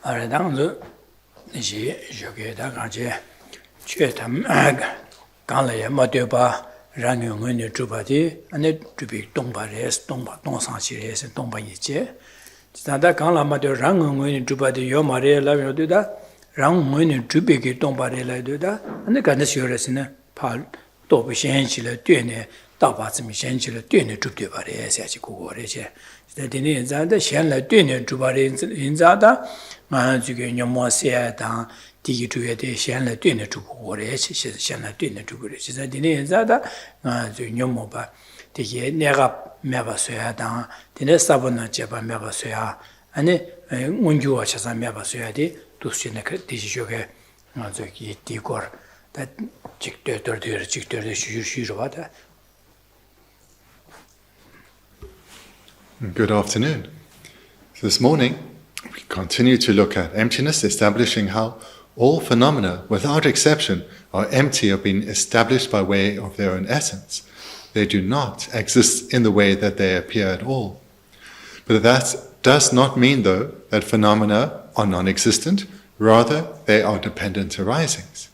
Aradang is Jogeda Gaje, Chetam Galaya Madoba, Ranging when you Jubadi, and it to be Dombares, Domba, Donsanchires, and Domba Yiche. Standa Gala Mado Ranging when you Jubadi, Yo Maria Lavio do that, Rang when you Jubiki Dombarella do that, and the Ganasuras in a pal, Dobi Shenchilla, Dune, Dabats Michenchilla, Dune Jubari, as you go. The dinner is that the Shenla Dune Jubari in Zada. You can your more say down, dig to a Shenla dinner to war, Shenla dinner to good. She said, Dinner Zada, your mobile. The year never Mavasua down, the next Savana Jeba Mavasua, and when you watch as a Mavasua, to Seneca, this sugar, the decor that chick the water. Good afternoon. This morning, we continue to look at emptiness, establishing how all phenomena, without exception, are empty or being established by way of their own essence. They do not exist in the way that they appear at all. But that does not mean, though, that phenomena are non-existent. Rather, they are dependent arisings.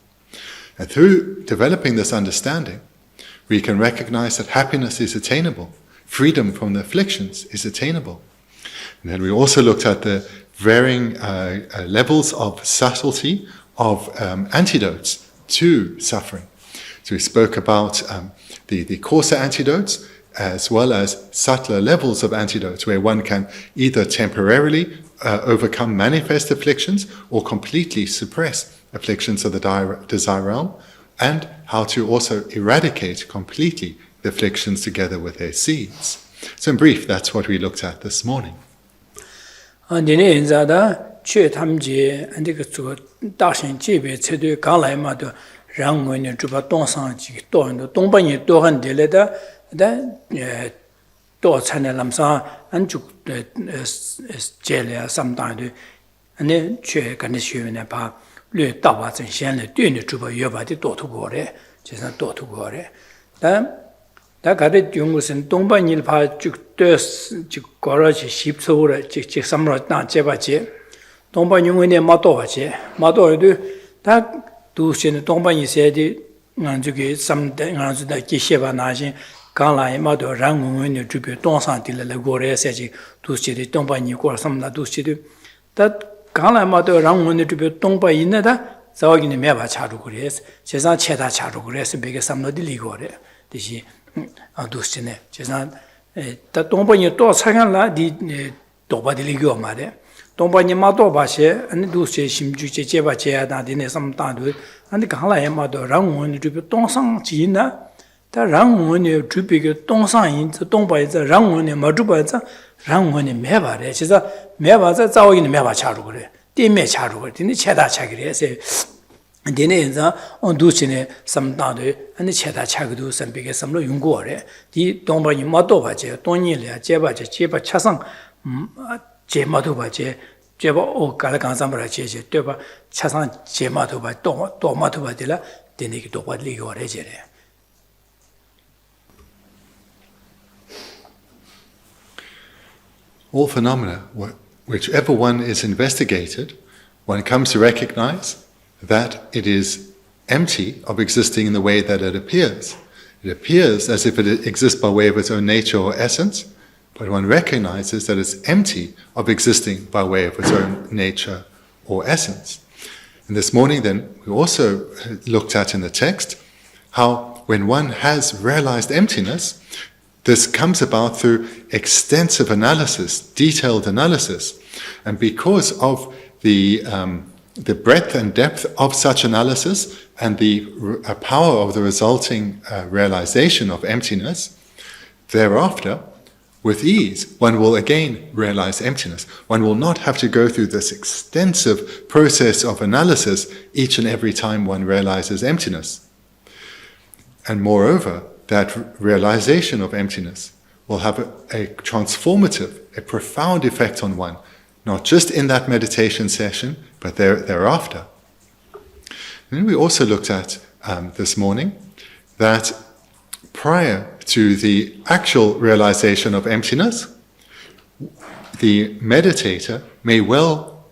And through developing this understanding, we can recognize that happiness is attainable. Freedom from the afflictions is attainable. And then we also looked at the varying levels of subtlety of antidotes to suffering. So we spoke about the coarser antidotes as well as subtler levels of antidotes where one can either temporarily overcome manifest afflictions or completely suppress afflictions of the desire realm, and how to also eradicate completely the afflictions together with their seeds. So in brief, that's what we looked at this morning. And Da gade jungusen Dongpa Nilpa juk dos juk gora chi shipsura chik samra na jeba che Dongpa Nyungene mato che mato du da du shin Dongpa Ni se di ngan ju ge sam de ngan ju da Geshe ba na shin gang la mato rang ngun ne ju be dong san di le gore se ji du shi de Dongpa Ni go sam na du shi de da gang la mato rang ngun ne ju be Dongpa yin na da zawa gi ne me ba cha ru gore se sa che da cha ru gore se be ge sam no di li gore di shi Adushine, Chesan, the Dombani to Sagala di Doba di Ligio Mare, Dombani Mato Bashe, and Dushe Shimju Cheba Chia, Dine some time, and the Kala Yamado Rangun to be Donsang China, the Rangun to be Donsang, the Domba is a Rangun, Majuba, Rangun in Meva, she's a Meva, that's all in Meva Charugre, the Me Charugre, in the Cheda Chagre, say. And then on Duchine some dadu and the Cheta Chagdu and big some Yungore, the Domba Matobaje, Tonilia, Jebaje, Cheba Chasang, Jematobaje, Jeba o Galaganzambra Cheje, Deba Chasan Jematoba, Tomatobadilla, the Nikitoba Ligo Regere. All phenomena, whichever one is investigated, one comes to recognize that it is empty of existing in the way that it appears. It appears as if it exists by way of its own nature or essence, but one recognizes that it's empty of existing by way of its own nature or essence. And this morning then, we also looked at in the text how when one has realized emptiness, this comes about through extensive analysis, detailed analysis. And because of the breadth and depth of such analysis and the power of the resulting realization of emptiness, thereafter, with ease, one will again realize emptiness. One will not have to go through this extensive process of analysis each and every time one realizes emptiness. And moreover, that realization of emptiness will have a transformative, a profound effect on one, not just in that meditation session, but thereafter. And we also looked at this morning that prior to the actual realization of emptiness, the meditator may well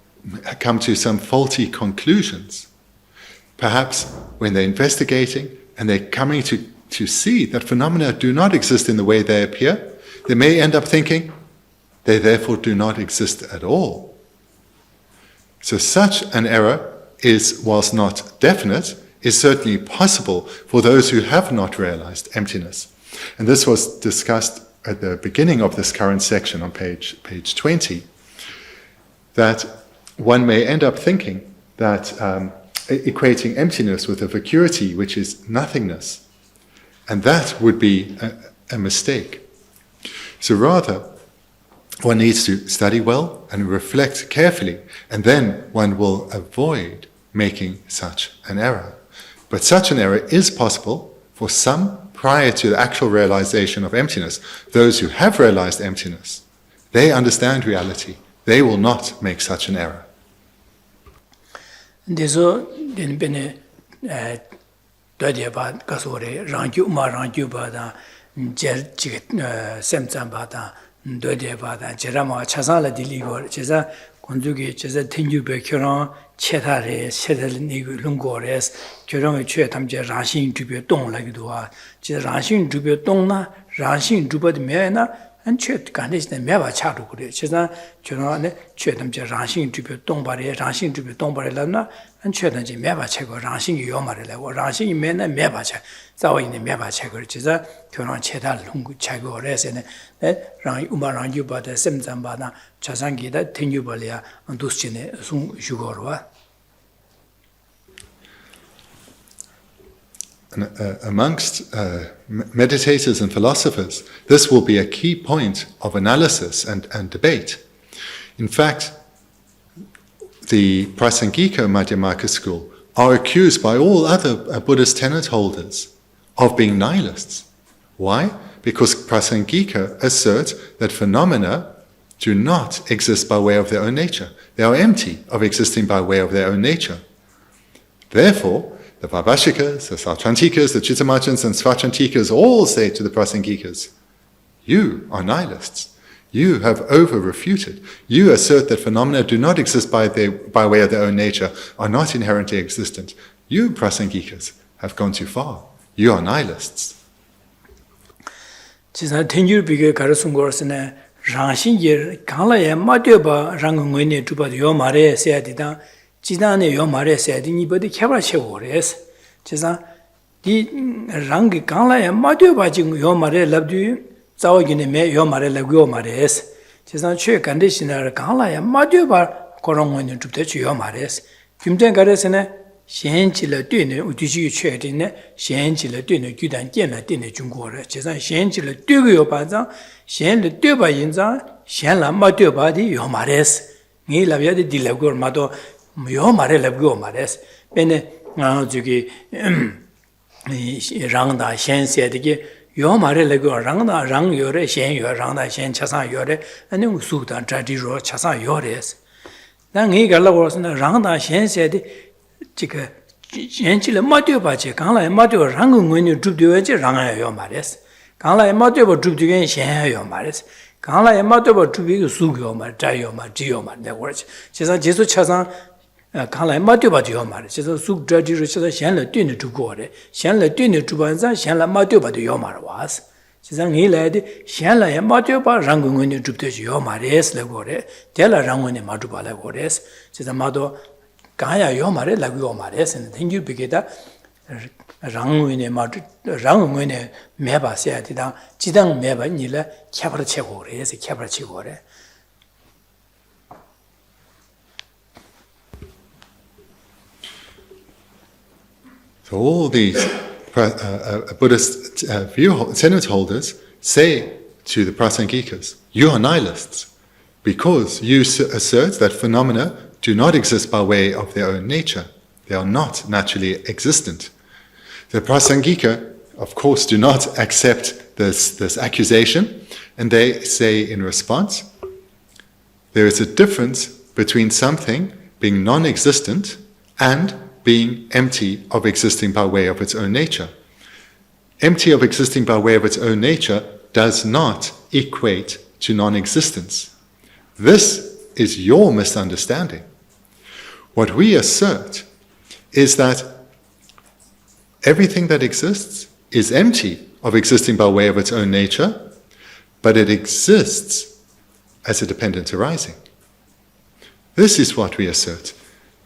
come to some faulty conclusions. Perhaps when they're investigating and they're coming to see that phenomena do not exist in the way they appear, they may end up thinking they therefore do not exist at all. So such an error is, whilst not definite, is certainly possible for those who have not realized emptiness. And this was discussed at the beginning of this current section on page 20, that one may end up thinking that equating emptiness with a vacuity, which is nothingness, and that would be a mistake. So rather, one needs to study well and reflect carefully, and then one will avoid making such an error. But such an error is possible for some prior to the actual realization of emptiness. Those who have realized emptiness, they understand reality. They will not make such an error. Deso den bene dode ba kasore rangyu ma rangyu ba da jer chi semzam ba da dode ba da jerama chasala diligo chesa konjugi chesa tenju be kyoran chetare chetal ni lungores kyoran che tamje rashin jube dong la gido wa che rashin jube dong na rashin jube de me na an che kan de me ba cha ru kure chesa kyoran ne che tamje rashin jube dong ba re rashin jube dong ba re la na an che dan ji me ba che go rashin yo ma re la wo rashin me na me ba cha za wa yin me ba che go chesa kyoran chetal lung cha go re se ne rang uma rang ju ba de sem zam ba na chasan gi da tenju ba le ya dus che ne sung ju go ro wa. Amongst meditators and philosophers, this will be a key point of analysis and debate. In fact, the Prasangika Madhyamaka school are accused by all other Buddhist tenet holders of being nihilists. Why? Because Prasangika assert that phenomena do not exist by way of their own nature. They are empty of existing by way of their own nature. Therefore, the Vaibhashikas, the Sautrantikas, the Chittamachans, and Svachantikas all say to the Prasangikas, you are nihilists. You have over-refuted. You assert that phenomena do not exist by way of their own nature, are not inherently existent. You, Prasangikas, have gone too far. You are nihilists. Chisa tenjur bige karasun gorsene rangshin yer kangla ya madyoba rangungwene tuba yo mare sayadida 지단에 요 말에 세딩이 버디 캐바체고레스 제가 이 랑기 강라에 마디오 바징 요 말에 랍디 자오기네 메요 말에 랍고 말에스 제가 최 컨디셔너 강라에 마디오 바 코롱원이 줍대 요 말에스 김전 가르스네 현실의 되는 우디시 최되네 현실의 되는 규단建了 되는 중국어래 제가 현실의 되고요 반장 현실의 되바 인자 현라 마디오 바디 요 말에스 니 랍야디 딜라고 마도 yo mare labgo mares bene 저기 랑다 현세되게 yo mare labgo 랑다 랑 요래 현 요 랑다 현 차상 요래 아니 수다 자디로 차상 요레스 난이 갈라고서는 랑다 현세되 지금 현실에 맞여 봐지 강라에 맞여 랑은원이 줍되어지 랑아요 마레스 강라에 맞여 봐 줍되게 현요 마레스 강라에 맞여 봐 줍이 수교 말 자요 말 지요 말 내가 그렇지 제가 제수 차상 강라에 맞여 봐죠 말 제가 수 자지로 제가 현을 뛰는 주고래 현을 뛰는 주반자 현을 맞여 봐도 요 말 와스 제가 니래데 현라에 맞여 봐 랑은원이 줍되지 요 마레스 내고래 대라 랑원이 맞여 봐라 고레스 제가 마도 가야 요 말에 라고 말해서는 땡큐 비게다 랑위네 마드 랑위네 매바셔야 되다 지당 매바 니라 캬바르 채고래 해서 캬바르 채고래 So all these Buddhist tenet holders say to the Prasangikas, you are nihilists because you assert that phenomena do not exist by way of their own nature. They are not naturally existent. The Prasangika, of course, do not accept this accusation, and they say in response, there is a difference between something being non-existent and being empty of existing by way of its own nature. Empty of existing by way of its own nature does not equate to non-existence. This is your misunderstanding. What we assert is that everything that exists is empty of existing by way of its own nature, but it exists as a dependent arising. This is what we assert.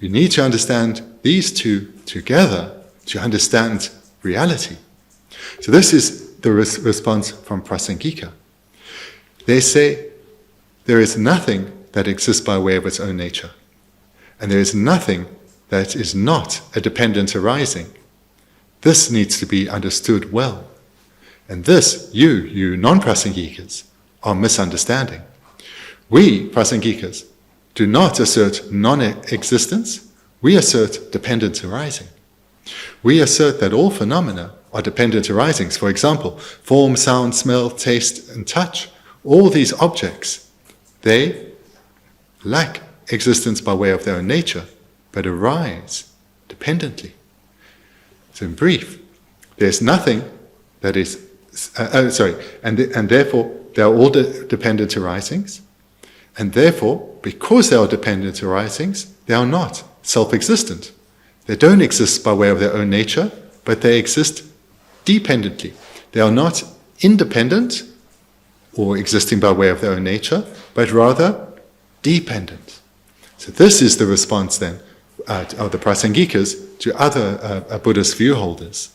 We need to understand these two together to understand reality. So this is the response from Prasangika. They say there is nothing that exists by way of its own nature, and there is nothing that is not a dependent arising. This needs to be understood well. And this, you non-Prasangikas, are misunderstanding. We, Prasangikas, do not assert non-existence, we assert dependent arising. We assert that all phenomena are dependent arisings. For example, form, sound, smell, taste, and touch. All these objects, they lack existence by way of their own nature, but arise dependently. So in brief, there's nothing that is, and therefore they are all dependent arisings, and therefore, because they are dependent arisings, they are not self-existent. They don't exist by way of their own nature, but they exist dependently. They are not independent or existing by way of their own nature, but rather dependent. So this is the response then of the Prasangikas to other Buddhist view holders.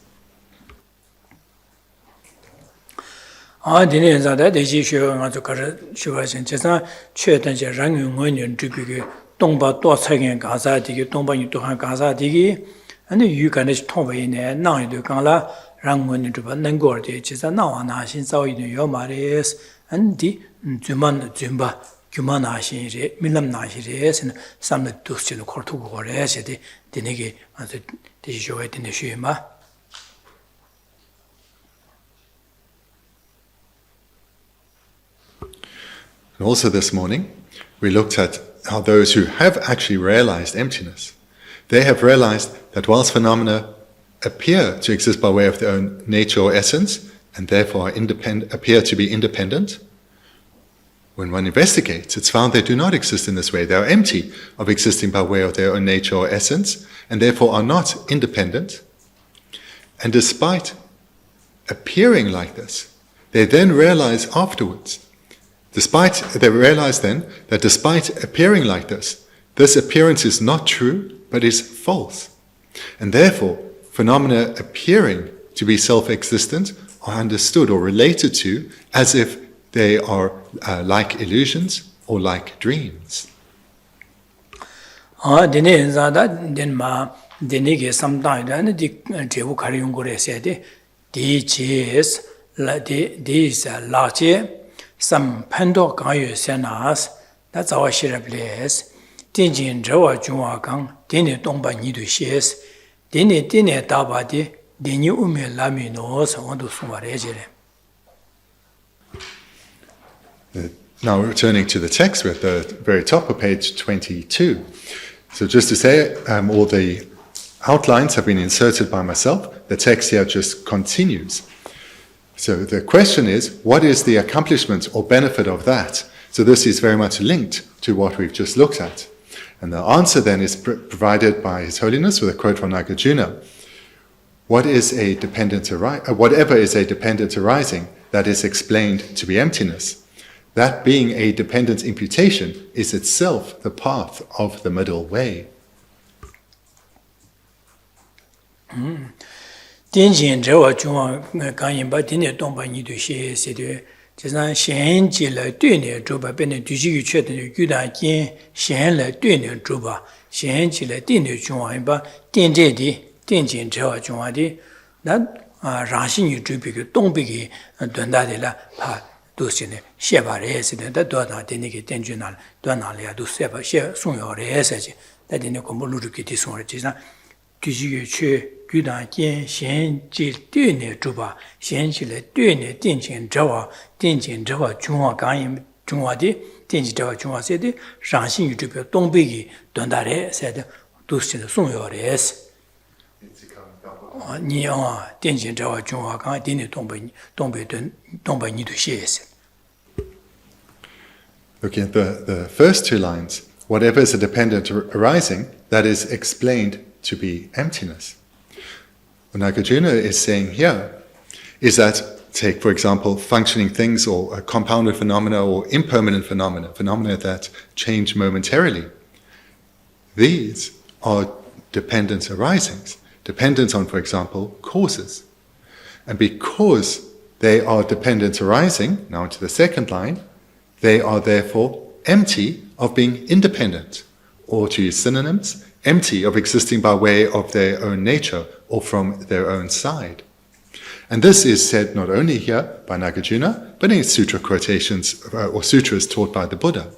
And also this morning, we looked at how those who have actually realized emptiness, they have realized that whilst phenomena appear to exist by way of their own nature or essence, and therefore appear to be independent, when one investigates, it's found they do not exist in this way. They are empty of existing by way of their own nature or essence, and therefore are not independent. And despite appearing like this, they then realize afterwards, they realize then that despite appearing like this appearance is not true, but is false. And therefore, phenomena appearing to be self-existent are understood or related to as if they are like illusions or like dreams. Some pendo gayu senas, that's our share place. Tinjin Jawa Junwagang, Dini Dongba Nidu Shes, Dini Tabadi, Dini Ume Lami knows, I want to Sumarejere. Now returning to the text, we're at the very top of page 22. So just to say, all the outlines have been inserted by myself. The text here just continues. So the question is, what is the accomplishment or benefit of that? So this is very much linked to what we've just looked at. And the answer then is provided by His Holiness with a quote from Nagarjuna. Whatever is a dependent arising that is explained to be emptiness, that being a dependent imputation is itself the path of the middle way. 天前这我中华刚引把天天东把你对写写的，就是先进来对呢，主把变成对这个确定的巨大间先来对呢，主把先进来对呢中华把电这的天前这我中华的，那让心女主别个东北个短大的了，怕都是呢写把人是的，但多大的那个电卷哪短哪里啊，都写把写送要人是的，但的那个不录着给的送了，就是对这个确。巨大间先进对呢，主把先起来对呢，定前这话中华刚引中华的定前这话中华写的，上新宇这边东北的短大的写的，都是送要的是。你定前这话中华刚定的东北你都写是。 Looking at the first two lines, whatever is a dependent arising, that is explained to be emptiness. What Nagarjuna is saying here is that, take for example, functioning things or compounded phenomena or impermanent phenomena that change momentarily. These are dependent arisings, dependent on, for example, causes. And because they are dependent arising, now into the second line, they are therefore empty of being independent, or to use synonyms, empty of existing by way of their own nature or from their own side. And this is said not only here by Nagarjuna, but in sutra quotations or sutras taught by the Buddha.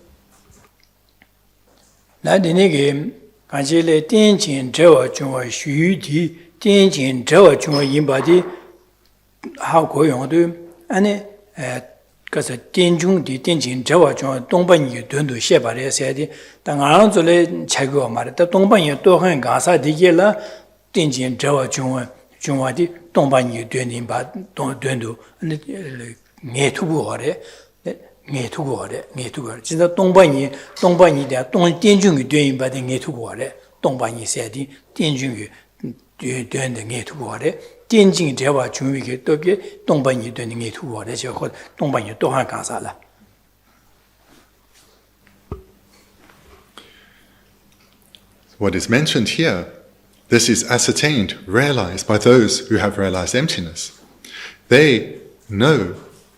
그래서 땡중디 땡진 저와 좀 동반이 된도 셰바래 세디 당아랑절에 자고 말했다 동반이 또한 가사 되게라 땡진 저와 좀 중화디 동반이 되는 바 된도 네 투고하래 네 투고하래 진짜 동반이 대 땡중이 되는 바데 네 투고하래 동반이 세디 땡중이 되는 네 투고하래 땡징 대화 중위게 또게 동반이 되는 게 투어래 저 동반이 또한 가사라. What is mentioned here, this is ascertained, realized by those who have realized emptiness. They know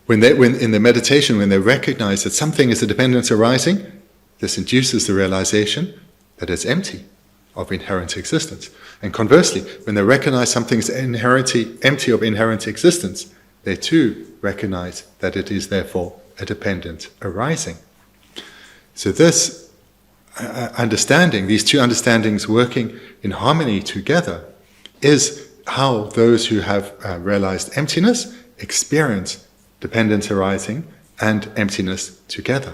when in their meditation, when they recognize that something is a dependence arising, this induces the realization that it's empty of inherent existence. And conversely, when they recognize something is inherently empty of inherent existence, they too recognize that it is therefore a dependent arising. So this understanding, these two understandings working in harmony together, is how those who have realized emptiness experience dependence arising and emptiness together.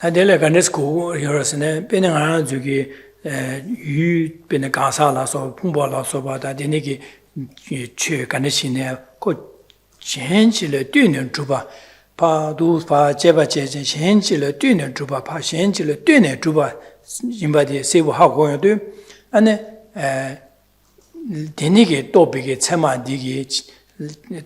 Adele ganesku yorosne penanga jugi yu pene gasa la so pumbo la so ba da denegi che ganesine ko chenji le dynen juba pa du pa jeba je chenji le dynen juba pa chenji le dynen juba imba de sebu ha go yo de ane denegi topige chema digi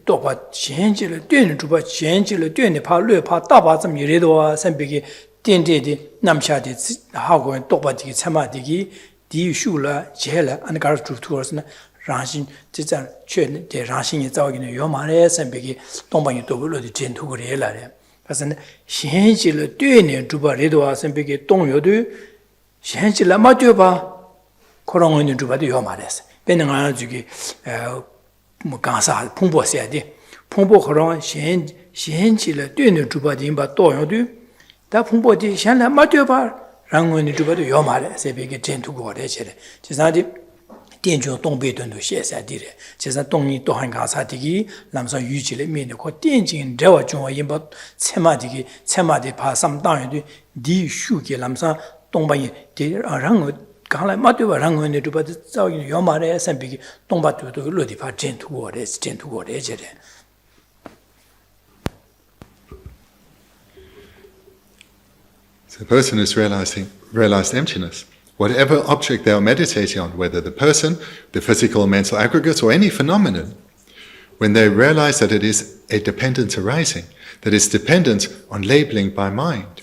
topa chenji le dynen juba chenji le dynen pa lue pa da ba zam yire do sanbege 딘데디 남샤디 하고 똑바지기 참아디기 디슈라 제라 안가르 투투어스나 라신 진짜 최대 라신이 자기는 요만에 선배기 동방이 도블로디 전투거래라래 그래서 현실을 뛰는 주바리도 선배기 동요도 현실을 맞춰 봐 그런 거는 주바도 요만해서 배는 안 주기 뭐 강사 풍부해야 돼 풍부 그런 현실을 뛰는 주바디 봐 동요도 다 풍부지 현라 맞춰봐 랑원이 주바도 요말에 새벽에 전투거래 제래 제사디 땡중 동배던도 셰사디래 제사 동이 또한 가사디기 남서 유지를 면고 땡진 저와 중화 임바 체마디 파삼 땅에도 디 슈게 남서 동방이 랑어 강라 맞춰봐 랑원이 주바도 자기는 요말에 새벽에 동바도도 로디파 전투거래 제래 The person who's realized emptiness. Whatever object they are meditating on, whether the person, the physical or mental aggregate, or any phenomenon, when they realize that it is a dependent arising, that is dependent on labeling by mind,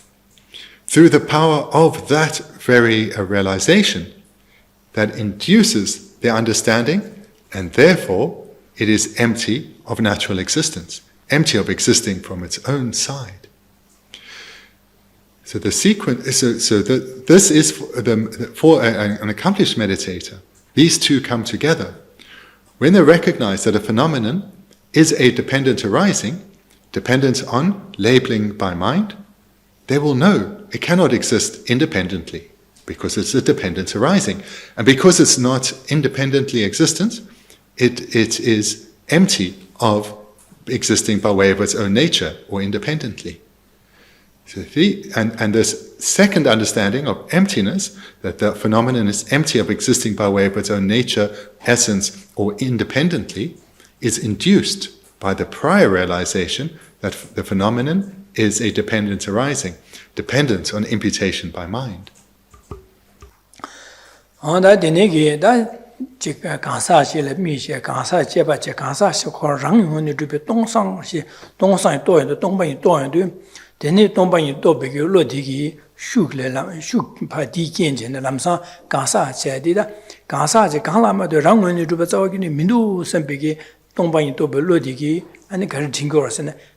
through the power of that very realization, that induces their understanding, and therefore it is empty of natural existence, empty of existing from its own side. So the sequence, this is for an accomplished meditator. These two come together. When they recognize that a phenomenon is a dependent arising, dependent on labeling by mind, they will know it cannot exist independently because it's a dependent arising. And because it's not independently existent, it is empty of existing by way of its own nature or independently. So and this second understanding of emptiness, that the phenomenon is empty of existing by way of its own nature, essence, or independently, is induced by the prior realization that the phenomenon is a dependence arising, dependence on imputation by mind.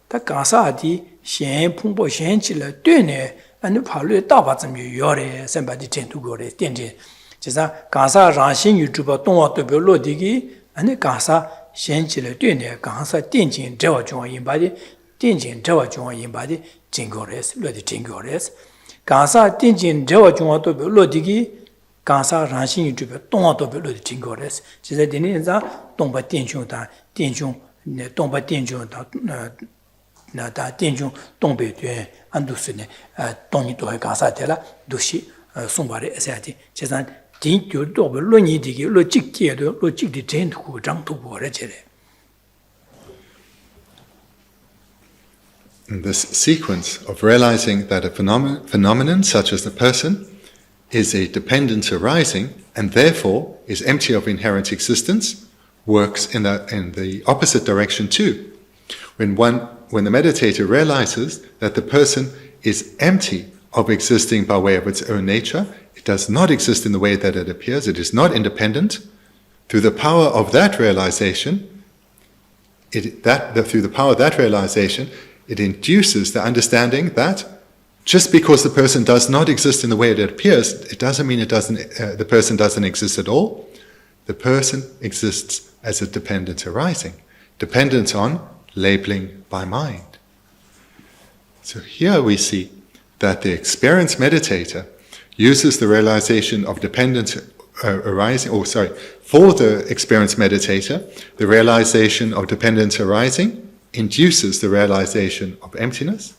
다 가사디 셴 풍보 셴질을 되네 아니 발로 따바쯤 요래 선바디 텐두고래 텐제 제가 가사 라신 유튜버 동화도 별로 되기 아니 가사 셴질을 되네 가사 텐진 저와 중앙인바디 텐진 저와 중앙인바디 징고레스 로디 징고레스 가사 텐진 저와 중앙도 별로 되기 가사 라신 유튜버 동화도 별로 징고레스 제가 되니자 동바 텐중다 텐중 네 동바 텐중다 나다 텐중 동배돼 안두스네 동이도 가사텔라 두시 송바레 에사티 제산 딘교도論이디기 로직계도 로직디 전투 장투고래 제래. In this sequence of realizing that a phenomenon such as the person is a dependence arising and therefore is empty of inherent existence works in the opposite direction too. When the meditator realizes that the person is empty of existing by way of its own nature, it does not exist in the way that it appears, it is not independent, through the power of that realization, it induces the understanding that just because the person does not exist in the way that it appears, it doesn't mean the person doesn't exist at all. The person exists as a dependence arising, dependent on labeling by mind. So here we see that the experienced meditator uses the realization of dependence for the experienced meditator, the realization of dependence arising induces the realization of emptiness,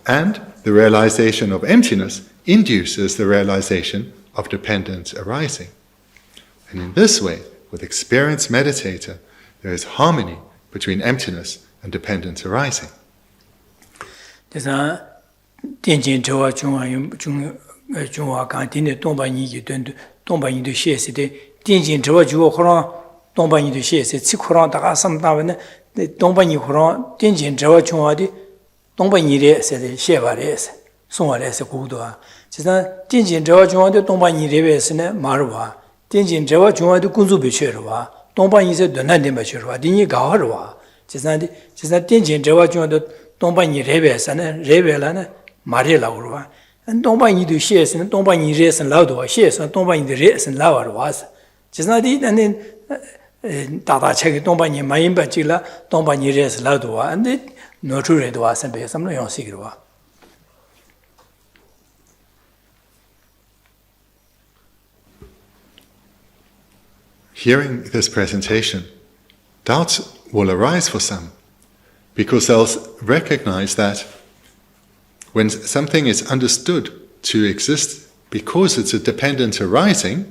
and the realization of emptiness induces the realization of dependence arising. And in this way, with experienced meditator, there is harmony between emptiness and dependence arising. 그래서 텐진 저와 중화 간틴의 동반이기 된 동반이도 시에서데 텐진 저와 주어 호랑 동반이도 시에서 치코랑 다가 삼다면 동반이 호랑 텐진 저와 중화디 동반이래 세대 시에바레스 송화레스 고도아 그래서 텐진 저와 중화디 동반이래베스네 말와 텐진 저와 중화디 군주비셔와 동반이세 donande bachirwa dini gawarwa chisa tenjin jawa chungdo 동반이 레베스는 레벨라는 말이라고와 동반이 두시에서는 동반이 레슨 라도와 시에서 동반이 레슨 라와서 지나디 나는 다다책이 동반이 많이 받지라 동반이 레슨 라도와 근데 노트레도 와서 배삼로 용식이로와 Hearing this presentation, doubts will arise for some, because they'll recognize that when something is understood to exist because it's a dependent arising,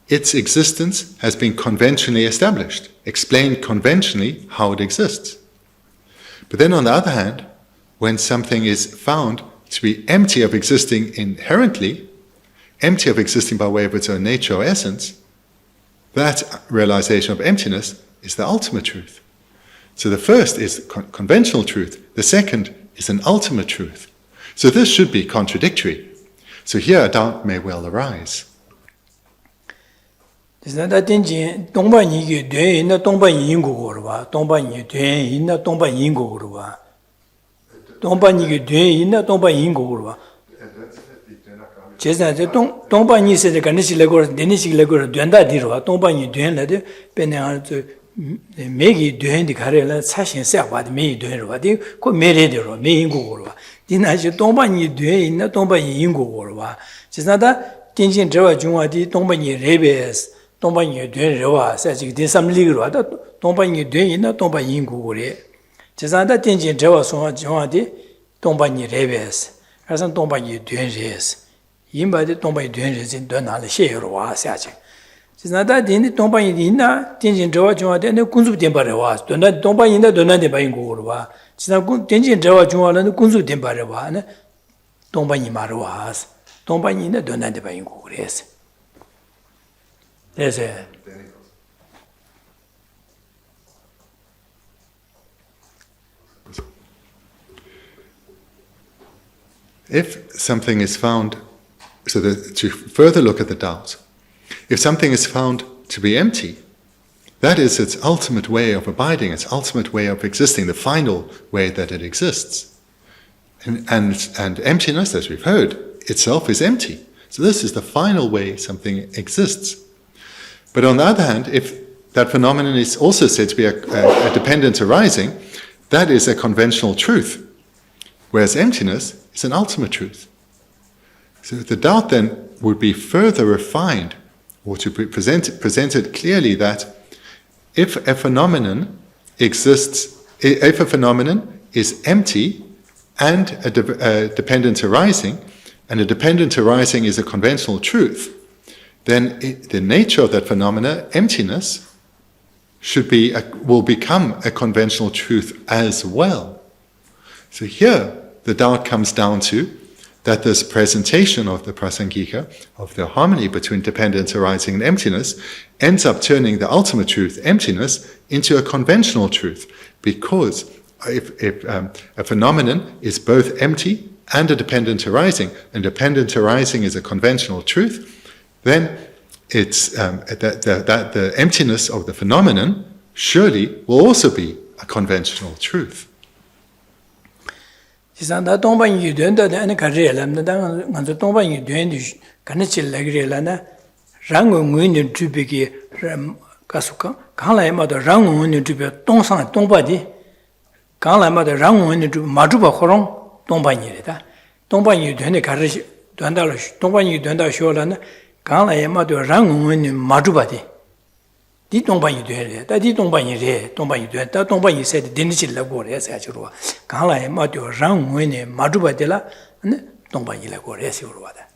its existence has been conventionally established, explained conventionally how it exists. But then on the other hand, when something is found to be empty of existing inherently, empty of existing by way of its own nature or essence, that realization of emptiness is the ultimate truth. So the first is conventional truth, the second is an ultimate truth. So this should be contradictory. So here a doubt may well arise. 제자제 동반이 세제 간시 레고 데니시 레고 된다 디로와 동반이 된라데 베네알 저 메기 된디 가래라 사신 세와디 메이 된로와디 코 메레데로 메인고고로와 디나시 동반이 돼 있나 동반이 인고고로와 제자다 딘진 저와 중화디 동반이 레베스 동반이 된로와 사지 디삼리로와다 동반이 돼 있나 동반이 인고고레 제자다 딘진 저와 송화 중화디 동반이 레베스 그래서 동반이 된레스 인바디 동반이 된레진 된나를 셰여와 사지 지나다 딘디 동반이 있나 딘진 저와 중화데 내 군수 된바레와 된나 동반이나 된나데 바인 고로와 지난 된진 저와 중화는 군수 된바래와는 동반이 말와스 동반이는 donante 바인고 그래서 그래서 if something is found, so that to further look at the doubt, if something is found to be empty, that is its ultimate way of abiding, its ultimate way of existing, the final way that it exists. And emptiness, as we've heard, itself is empty. So this is the final way something exists. But on the other hand, if that phenomenon is also said to be a dependent arising, that is a conventional truth, whereas emptiness is an ultimate truth. So the doubt then would be further refined, or to be presented clearly that if a phenomenon exists, if a phenomenon is empty and a dependent arising, and a dependent arising is a conventional truth, then the nature of that phenomena, emptiness, will become a conventional truth as well. So here, the doubt comes down to that this presentation of the prasangika, of the harmony between dependence arising and emptiness, ends up turning the ultimate truth, emptiness, into a conventional truth. Because if a phenomenon is both empty and a dependent arising, and dependent arising is a conventional truth, then it's that the emptiness of the phenomenon surely will also be a conventional truth. 지산다 동반 유된다데 아니 가르엘람다 간저 동반 유된디 간치레그레라나 랑응윈의 주비기 가수카 강라에마도 랑응윈의 주비 동상 동바디 강라에마도 랑응윈의 주비 마주바 호롱 동반이래다 동반 유된의 가르시 된다로 동반 유된다 쇼라나 강라에마도 랑응윈의 마주바디 디 동반이 되래. 다디 동반이 래. 동반이 돼. 다 동반이 세대 되는지라고 그래서 가지고 강라에 마도 랑원에 마주바들라 네 동반이라고 그래서 그러다.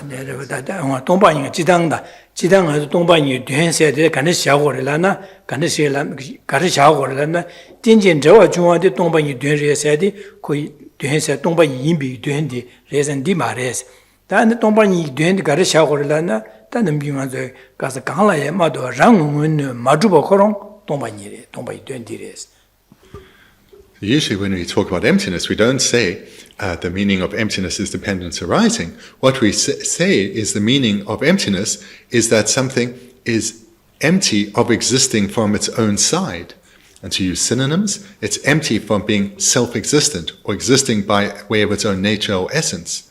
내가 동반이 지당다. 지당에서 동반이 된세대 간의 샤고를라나 간의실라 가르 샤고를라나 딘진 저와 중화의 동반이 된세대 거의 된세 동반이 인비 된디 레선디 말에서 다는 동반이 된 가르 샤고를라나 다는 비만서 가서 강라에 마도 랑은 마주보 코롱 동반이래 동반이 된디레스. Usually when we talk about emptiness, we don't say the meaning of emptiness is dependence arising. What we say is the meaning of emptiness is that something is empty of existing from its own side. And to use synonyms, it's empty from being self-existent or existing by way of its own nature or essence.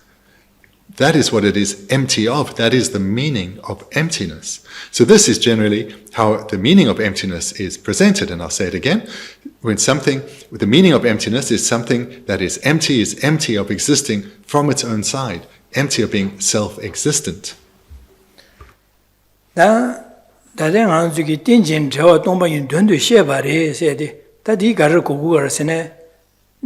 That is what it is empty of. That is the meaning of emptiness. So this is generally how the meaning of emptiness is presented. And I'll say it again. When the meaning of emptiness is something that is empty of existing from its own side, empty of being self-existent. 다른 안주기 띵진 저와 동방인 돈도 쉐바리 세데 다디 가르 고고르스네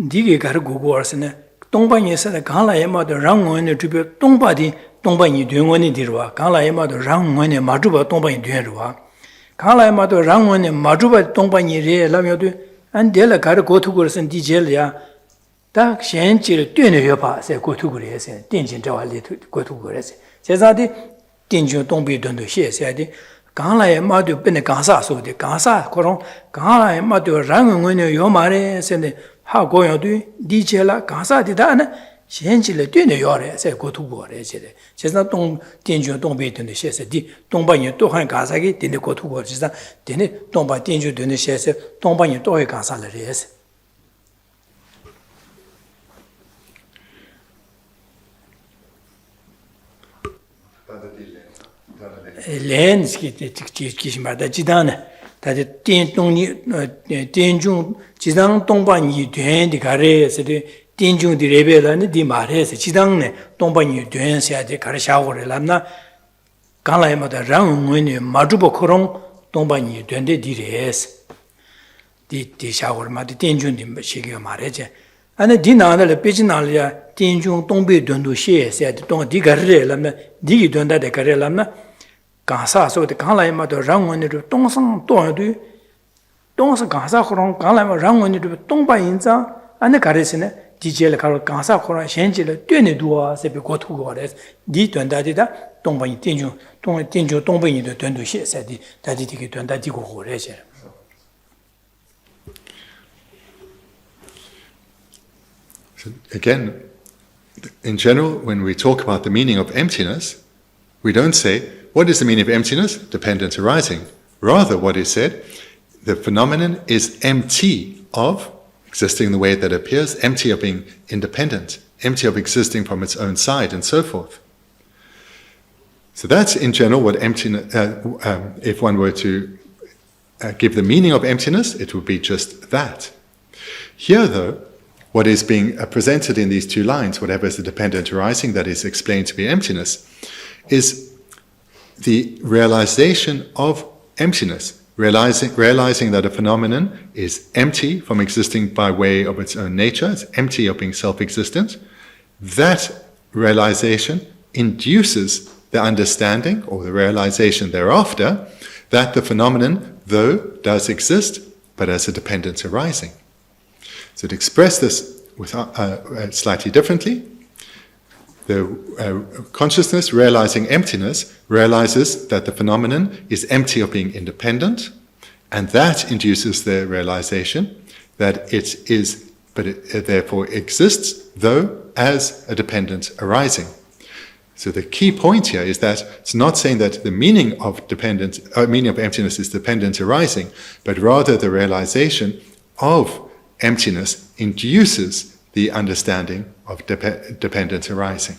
디게 가르 고고르스네 동방에서 강라에마도 랑원의 주변 동바디 동방이 된원이 들어와 강라에마도 랑원의 마주바 동방이 되어와 강라에마도 랑원의 마주바 동방이래 라면도 안델라 가르 고투고르선 디젤이야 딱 현지를 뛰는 여파세 고투고르에서 띵진 저와리 고투고르에서 제자디 띵진 동비 돈도 쉐세디 강라에 마도 ben에 강사소데 강사 그런 강라에 마도 랑원의 요마레세네 하고요도 디젤라 강사디다나 현실에 뛰는 요래세 고투고래세 제가 동 딘주 동베든데 셰세디 동방이 또한 가사기 딘데 고투고지다 딘데 동바 딘주 딘데 셰세 동방이 또해 가사래세 렌스키 기시마다 지다나 다들 딘동이 딘중 지당 동반이 된디 가래에서도 딘중디 레벨은 디 말해서 지당네 동반이 된세야데 가르샤고를 남나 강라에마다 랑원이 마주보 코롱 동반이 된데 디레스 디 샤고를 마디 딘중디 시기가 말해제 안에 디나를 빼지나려 딘중 동배 된도 시에서야데 동 디가르를 남나 디기 된다데 가래람나 강사 so the 강라이 마도 랑원으로 동성 또도 동서 강사 그런 강라이 랑원으로 동바인자 안에 가르치네 디젤 가로 강사 그런 현지를 뛰네 두어 세비 고투고 그래서 니 된다디다 동바인 땡주 동바인도 된도 시세디 다디디게 된다디고 그래서 So again, in general, when we talk about the meaning of emptiness, we don't say, what is the meaning of emptiness? Dependence arising. Rather, what is said, the phenomenon is empty of existing in the way that appears, empty of being independent, empty of existing from its own side, and so forth. So that's in general what emptiness, if one were to give the meaning of emptiness, it would be just that. Here, though, what is being presented in these two lines, whatever is the dependent arising that is explained to be emptiness, is the realization of emptiness, realizing that a phenomenon is empty from existing by way of its own nature, it's empty of being self-existent. That realization induces the understanding, or the realization thereafter, that the phenomenon, though, does exist, but as a dependence arising. So to express this with, slightly differently, the consciousness realizing emptiness realizes that the phenomenon is empty of being independent, and that induces the realization that it is, but it therefore exists, though as a dependence arising. So the key point here is that it's not saying that the meaning of emptiness is dependence arising, but rather the realization of emptiness induces the understanding of dependence arising.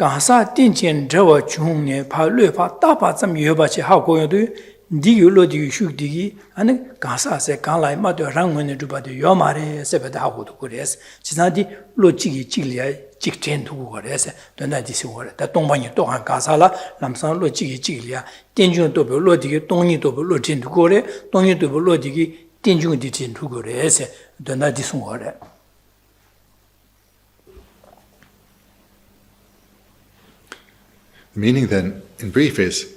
강사 띵진 저와 중에 발뢰파 따바점 여바치 하고 요도 디유로디 슈디기 아니 강사세 강라이 마도 랑원에 주바도 요마레 세베다 하고도 그래서 지나디 로직이 찔리야 직전도 그래서 don다디 시고래 다 동방이 또한 강사라 남산 로직이 찔리야 띵중도 로디기 동니도 로진도 그래 동니도 로디기 띵중디 진도 그래서 don다디 시고래. The meaning then, in brief, is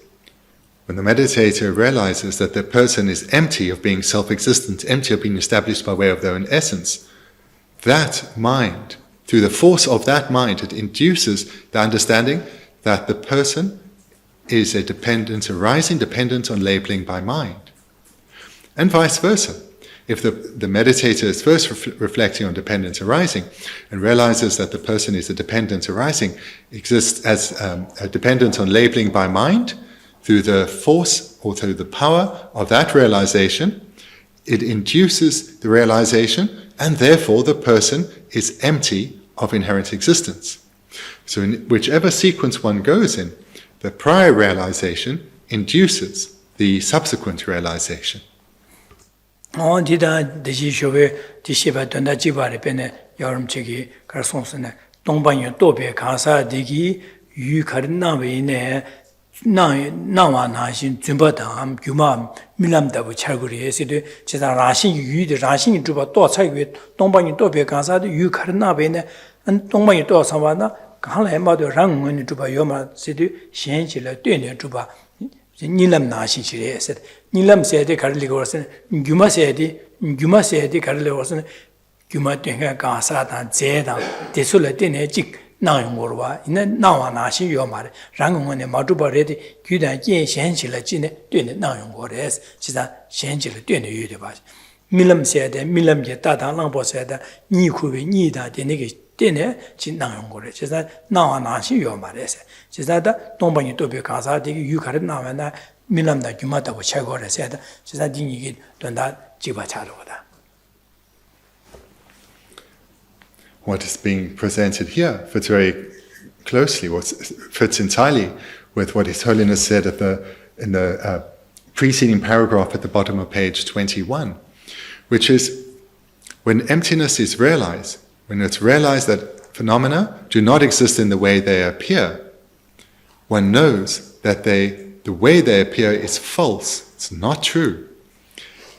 when the meditator realizes that the person is empty of being self-existent, empty of being established by way of their own essence, that mind, through the force of that mind, it induces the understanding that the person is a dependent arising, dependent on labeling by mind. And vice versa. If the meditator is first reflecting on dependence arising and realizes that the person is a dependent arising, exists as a dependent on labeling by mind, through the force or through the power of that realization, it induces the realization, and therefore the person is empty of inherent existence. So in whichever sequence one goes in, the prior realization induces the subsequent realization. 디다 디시쇼베 디시바 돈다 지바레 베네 여름치기 가르송스네 동방요 또베 가사디기 유카르나베네 나와나신 준바담 규마 밀람다부 차그리에시데 제가 라신 유디 라신 주바 또 차기 동방요 또베 가사디 유카르나베네 안 동방요 또 사바나 강라에마도 랑원이 주바 요마시디 현실에 되네 주바 니람 나시지레세 니람 세데 가르리고선 규마 세데 가르리고선 규마 땡가 가사다 제다 데술레 데네 직 나용고로와 이네 나와 나시 요마레 랑원에 마두바레디 규단 제 현실에 지네 되네 나용고레스 지다 현실에 되네 유데 봐 밀람 세데 밀람게 따다 랑보세데 니쿠베 니다 데네게 되네 진나용고레 지다 나와 나시 요마레세 지다다 동방이 또베 가사디기 유카르 나와나 밀람다 규마다고 채고레세다 지다 디니기 돈다 지바차로다. What is being presented here fits very closely, fits entirely with what His Holiness said in the preceding paragraph at the bottom of page 21, which is when emptiness is realized, when it's realized that phenomena do not exist in the way they appear, one knows that the way they appear is false, it's not true,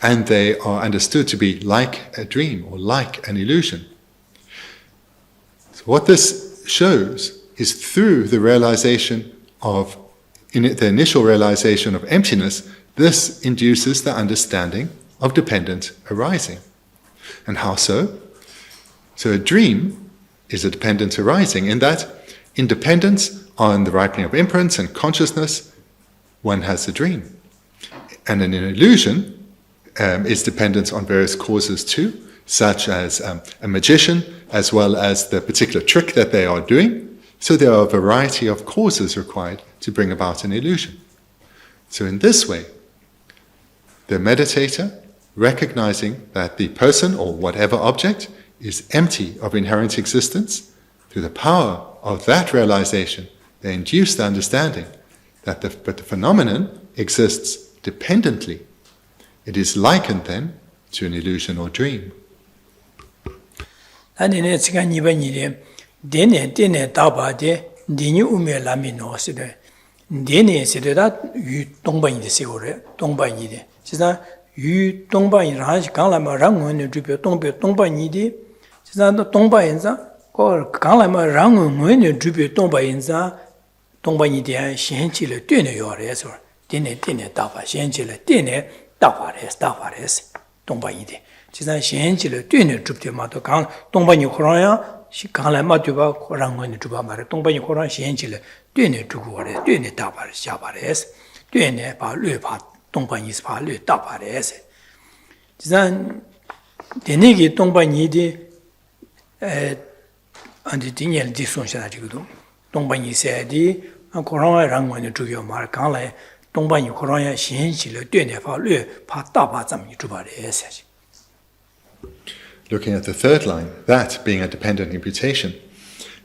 and they are understood to be like a dream or like an illusion. So what this shows is through the realization of, the initial realization of emptiness, this induces the understanding of dependent arising. And how so? So a dream is a dependent arising in that, in dependence on the ripening of impermanence and consciousness, one has a dream. And an illusion is dependent on various causes too, such as a magician, as well as the particular trick that they are doing. So there are a variety of causes required to bring about an illusion. So in this way, the meditator, recognizing that the person or whatever object is empty of inherent existence, through the power of that realization, they induce the understanding that the phenomenon exists dependently. It is likened then to an illusion or dream. Looking at the third line, that being a dependent imputation,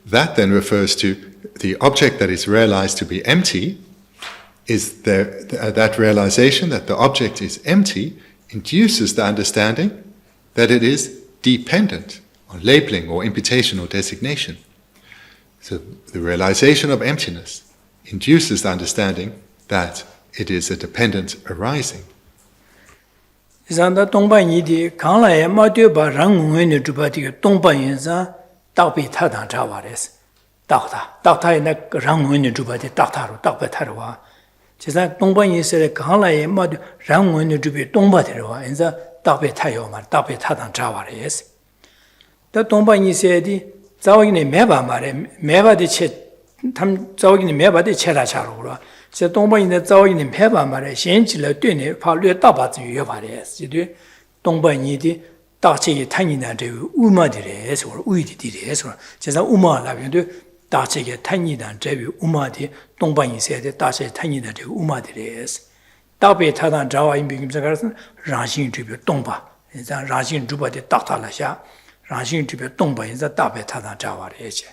that then refers to the object that is realized to be empty, is that realization that the object is empty induces the understanding that it is dependent on labeling or imputation or designation. So the realization of emptiness induces the understanding that it is a dependent arising. Zanda tongpa yi di kang la ya ma tue ba rang ngui ni zhuba di tongpa yin za tak pi ta dang cha wa res. Tak ta yi na rang ngui ni zhuba di tak ta ru, tak pa ta ru wa. Chi zang tongpa yin se le kang la ya ma tue rang ngui ni zhubi tongpa di ru wa, yin za tak pi ta yo ma, tak pi ta dang cha wa res. Da tongpa yin se di zao yi ni me ba ma re, me ba di che, tam zao yi ni me ba di che la cha ru wa. 这东北人的早一年排版嘛嘞，先起来对呢，怕略大把子约法嘞，是对东北人的大这个谈人呢，这个乌马的嘞，是说乌的嘞，是说，就像乌马那边的大这个谈人呢，这个乌马的东北人说的大这个谈人呢，这个乌马的嘞是，大白他当找啊，因为这个是让心这边东北，咱让心这边的大他了下，让心这边东北人在大白他当找啊嘞些。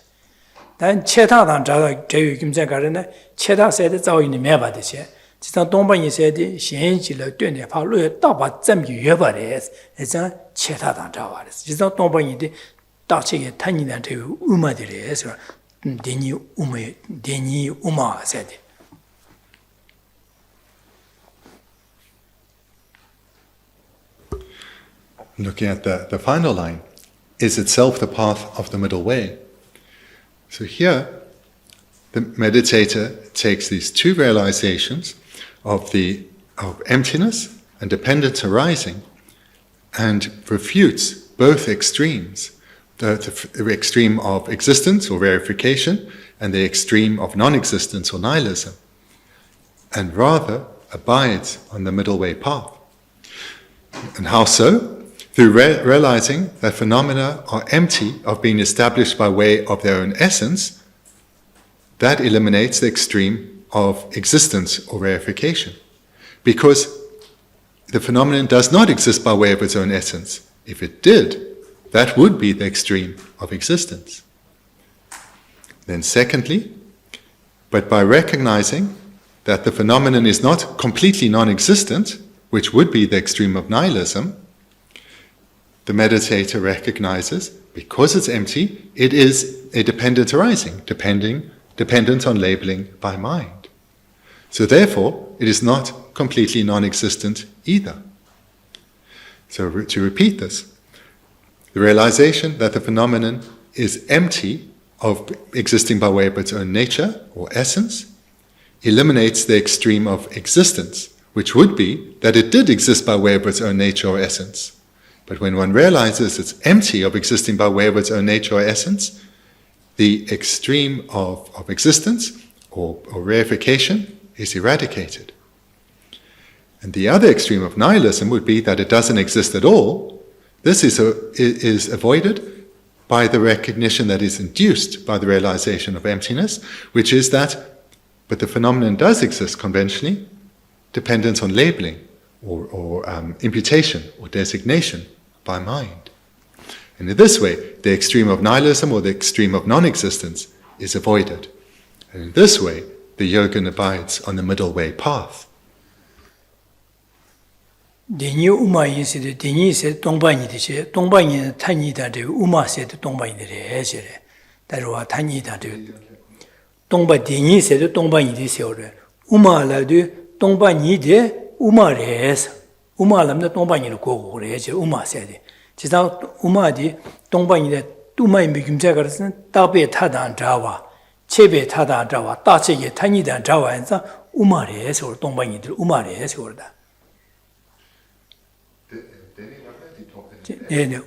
但其他人找到这有咁这个人呢，其他谁的早已经没把这些，这张东北人谁的先起来对呢，怕略大把怎么约把的，这张其他人找的，这张东北人的大这个他人呢，这个乌马的嘞是吧？电你乌马谁的？ Looking at the final line, is itself the path of the middle way. So here, the meditator takes these two realizations of emptiness and dependent arising and refutes both extremes, the extreme of existence or verification and the extreme of non-existence or nihilism, and rather abides on the middle way path. And how so? Through realizing that phenomena are empty of being established by way of their own essence, that eliminates the extreme of existence or reification. Because the phenomenon does not exist by way of its own essence. If it did, that would be the extreme of existence. Then secondly, but by recognizing that the phenomenon is not completely non-existent, which would be the extreme of nihilism, the meditator recognizes, because it's empty, it is a dependent arising, dependent on labeling by mind. So therefore, it is not completely non-existent either. So to repeat this, the realization that the phenomenon is empty of existing by way of its own nature or essence eliminates the extreme of existence, which would be that it did exist by way of its own nature or essence. But when one realizes it's empty of existing by way of its own nature or essence, the extreme of existence or reification is eradicated. And the other extreme of nihilism would be that it doesn't exist at all. This is avoided by the recognition that is induced by the realization of emptiness, which is that, but the phenomenon does exist conventionally, dependent on labeling or imputation or designation by mind. And in this way, the extreme of nihilism or the extreme of non-existence is avoided. And in this way, the yogin abides on the middle way path. Denyi uma yin se de denyi se tongpa ni de che tongpa yin tanyi da de uma se de tongpa yin de re che re da ro tanyi da de tongpa denyi se de tongpa yin de se re uma la de tongpa ni de uma re uma la de tongpa yin de go go re che uma se de ji da uma de tongpa yin de tu mai mi gyum ja ga sen da be ta dan zha wa che be ta dan zha wa da che ye tanyi dan zha wa sa uma re se tongpa yin de uma re se da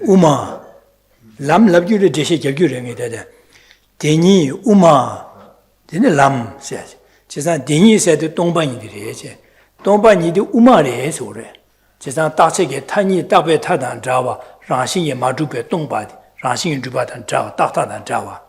Uma Lam love you to Geshe Thubten Rabten. Deni Uma Deni Lam says. Chizan Deni said to Tongpa in the Reche. Tongpa need Uma Re Sore. Chizan Tatseke Tani Tabe Tadan Java, Ranshin Madupe Tongpa, Ranshin Jubatan Java, Tatan Java.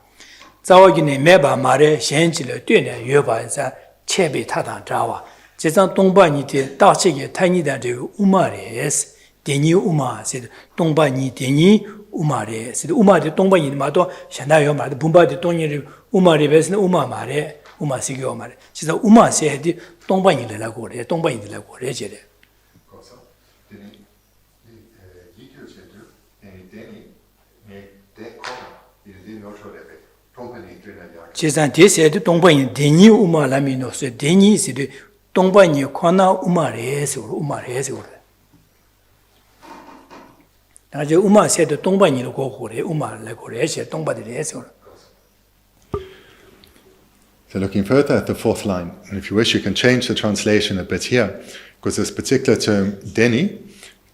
Zawagine Meba Mare, Shenchile, Dune, Yoba, and Chebe Tadan Java. Chizan Tongpa need Tatseke Tani that Uma Res. Deni Uma said, Tongpa ni Deni Uma re, said Uma de Tongpa in Mato, Shanayo Mad, Bumba de Tony Uma Reves, Uma Mare, Uma Sigio Mare. She said Uma said, Tongpa in the Lagore, Tongpa in the Lagore. She said, this said Tongpa in Deni Uma Lamino, said Deni said Tongpa in Kona Uma res or Uma res or. Uma said the Tongpa ni go hore, Uma Lagore, Tongpa de Resor. So looking further at the fourth line, and if you wish, you can change the translation a bit here, because this particular term, deni,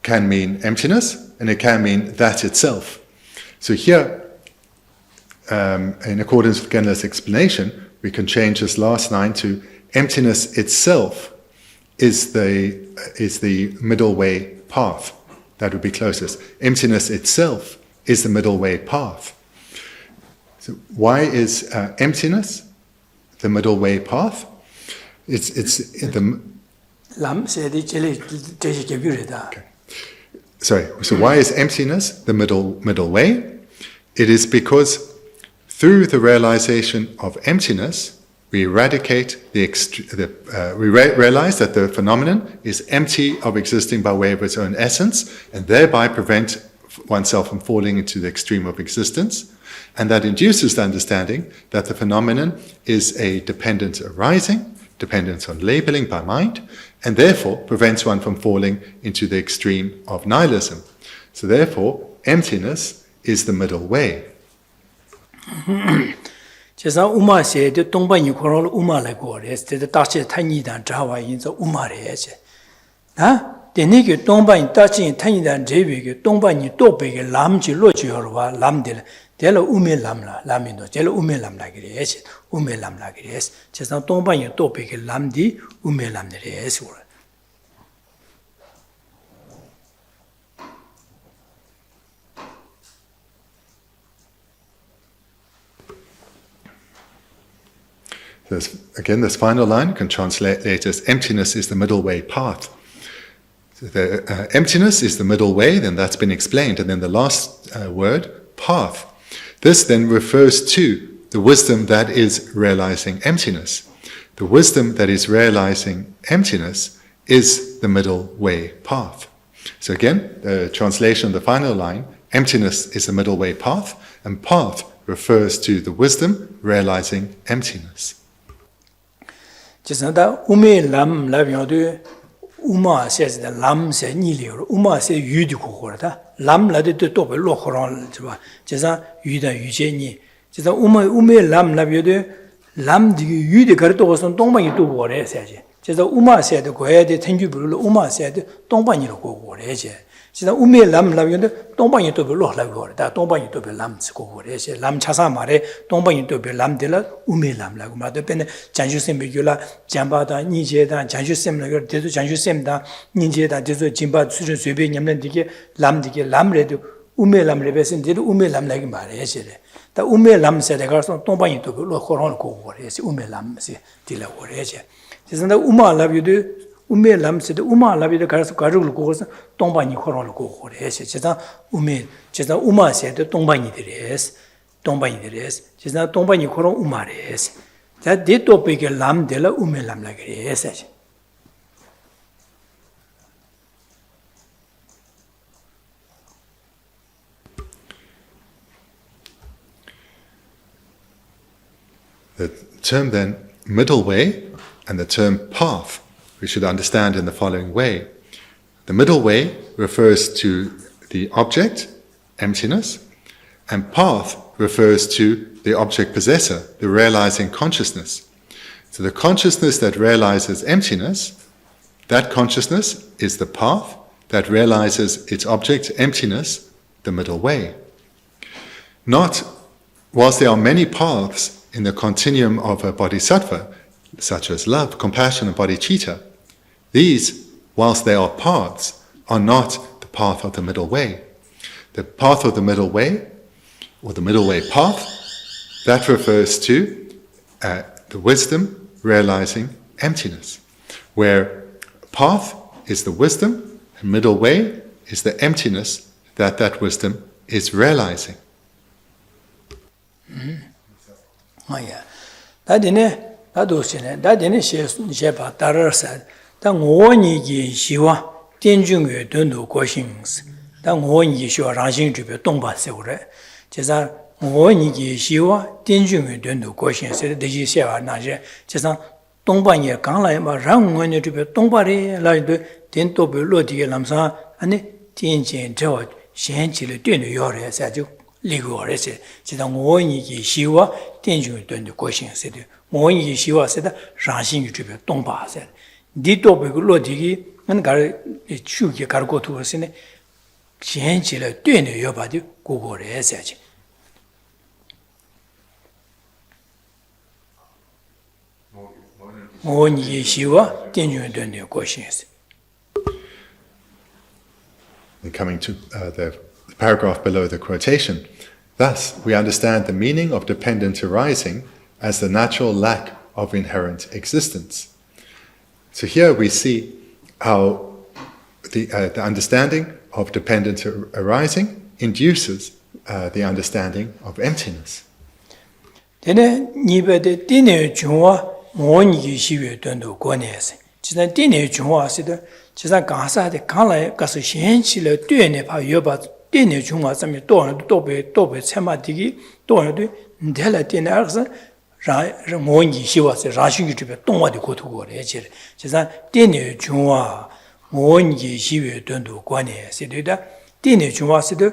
can mean emptiness, and it can mean that itself. So here, in accordance with Genla's explanation, we can change this last line to emptiness itself is the middle way path. That would be closest. Emptiness itself is the middle way path. So why is emptiness the middle way path? It's the. Okay. Sorry. So why is emptiness the middle way? It is because through the realization of emptiness, we eradicate we realize that the phenomenon is empty of existing by way of its own essence, and thereby prevent oneself from falling into the extreme of existence. And that induces the understanding that the phenomenon is a dependent arising, dependent on labeling by mind, and therefore prevents one from falling into the extreme of nihilism. So therefore, emptiness is the middle way. Just Uma said the Tongpa ni Korol Uma Lagore, the Tachi Tani than Java in the Uma Reche. The nigger Tongpa in touching Tani than Javik, Tongpa ni Topik, Lamji Lochiorva, Lamdil, Della Ume Lamla, Lamino, Della Ume Lam Lagres, Ume Lam Lagres, just now Tongpa in Topik, Lamdi, Ume Lam Res. This final line can translate as emptiness is the middle way path. So the emptiness is the middle way, then that's been explained. And then the last word, path. This then refers to the wisdom that is realizing emptiness. The wisdom that is realizing emptiness is the middle way path. So again, the translation of the final line, emptiness is the middle way path, and path refers to the wisdom realizing emptiness. 지선다 우메 람 라비오도 우마 세즈다 람세 니리오 우마세 유디고 거다 람 라데도 또 별로 호랑 저 제가 유다 유제니 제가 우메 람 라비오도 람디 유디 가르도 고선 동방이 또 거래 세지 제가 우마세도 고야데 텐주불로 우마세도 동방이로 고고 그래지 제가 우메 람 라비오도 동방이 또 별로 하라고 그러다 동방이 또 별람 쓰고 그래지 람 차사 말에 동방이 또 별람들라 우메 람라고 말도 빼네 장주쌤 비교라 잠바다 니제다 장주쌤라고 대도 장주쌤다 니제다 대도 짐바 수준随便 냠는 되게 람디게 람레도 우메 람레베선 대도 우메 람라기 말해야지 다 우메 람세데 가서 동방이 또 별로 호랑을 고고 그래지 우메 람세 딜라 그래지 제가 우마 라비오도 우메 람세도 우마 라비도 가서 가족을 고고서 동방이 호랑을 고고 그래지 제가 우마세도 동방이들이스 제가 동방이 호랑 우마레스 자 데토베게 람데라 우메 람라게레스 The term then middle way and the term path we should understand in the following way. The middle way refers to the object, emptiness, and path refers to the object possessor, the realizing consciousness. So the consciousness that realizes emptiness, that consciousness is the path that realizes its object, emptiness, the middle way. Not, whilst there are many paths in the continuum of a bodhisattva, such as love, compassion, and bodhicitta, these, whilst they are paths, are not the path of the middle way. The path of the middle way, or the middle way path, that refers to the wisdom realizing emptiness, where path is the wisdom, and middle way is the emptiness that wisdom is realizing. 아야 다디네 다도시네 다디네 셰바 따라서 다 원이기 시와 땡중의 돈도 고싱스 다 원이기 시와 라신 주변 동바세 그래 제가 원이기 시와 땡중의 돈도 고싱스 대지 셰와 나제 제가 동반에 강라에 막 랑원의 주변 동바리 라이도 덴토베 로디게 남사 아니 땡진 저 현실의 되는 요래서 리고레세 지다 원이기 시와 땡중의 돈도 고싱스 원이기 시와 세다 라신 주변 동바세 디토베 로디기 안 가르 추게 가르고 두었으네 현실의 되는 요바디 고고래서지 원이기 시와 땡중의 돈도 고싱스. And coming to the paragraph below the quotation, thus we understand the meaning of dependent arising as the natural lack of inherent existence. So here we see how the understanding of dependent arising induces the understanding of emptiness. 되네 니베데 띠네 중화 원이 시외 돈도 권해서 지난 띠네 중화시도 지난 가사데 강라에 가서 현실의 되네 봐 여봐 띠네 중화 점이 또배 체마디기 또도 내가 띠네 알아서 라 원이 시와서 라시기 주변 동화도 고투고 그래지 지난 띠네 중화 원이 시외 돈도 권해서 되다 띠네 중화시도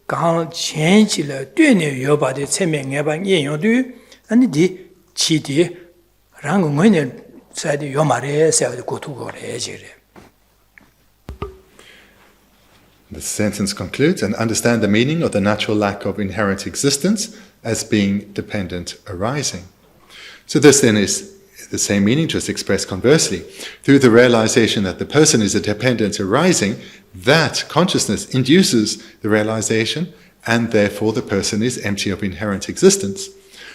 강 현실의 되네 여봐데 체명해 봐 예요도 아니 디 치디 랑응원에 사이드 요 말에 세워도 고투고 그래지 The sentence concludes, and understand the meaning of the natural lack of inherent existence as being dependent arising. So this then is the same meaning, just expressed conversely. Through the realization that the person is a dependent arising, that consciousness induces the realization, and therefore the person is empty of inherent existence.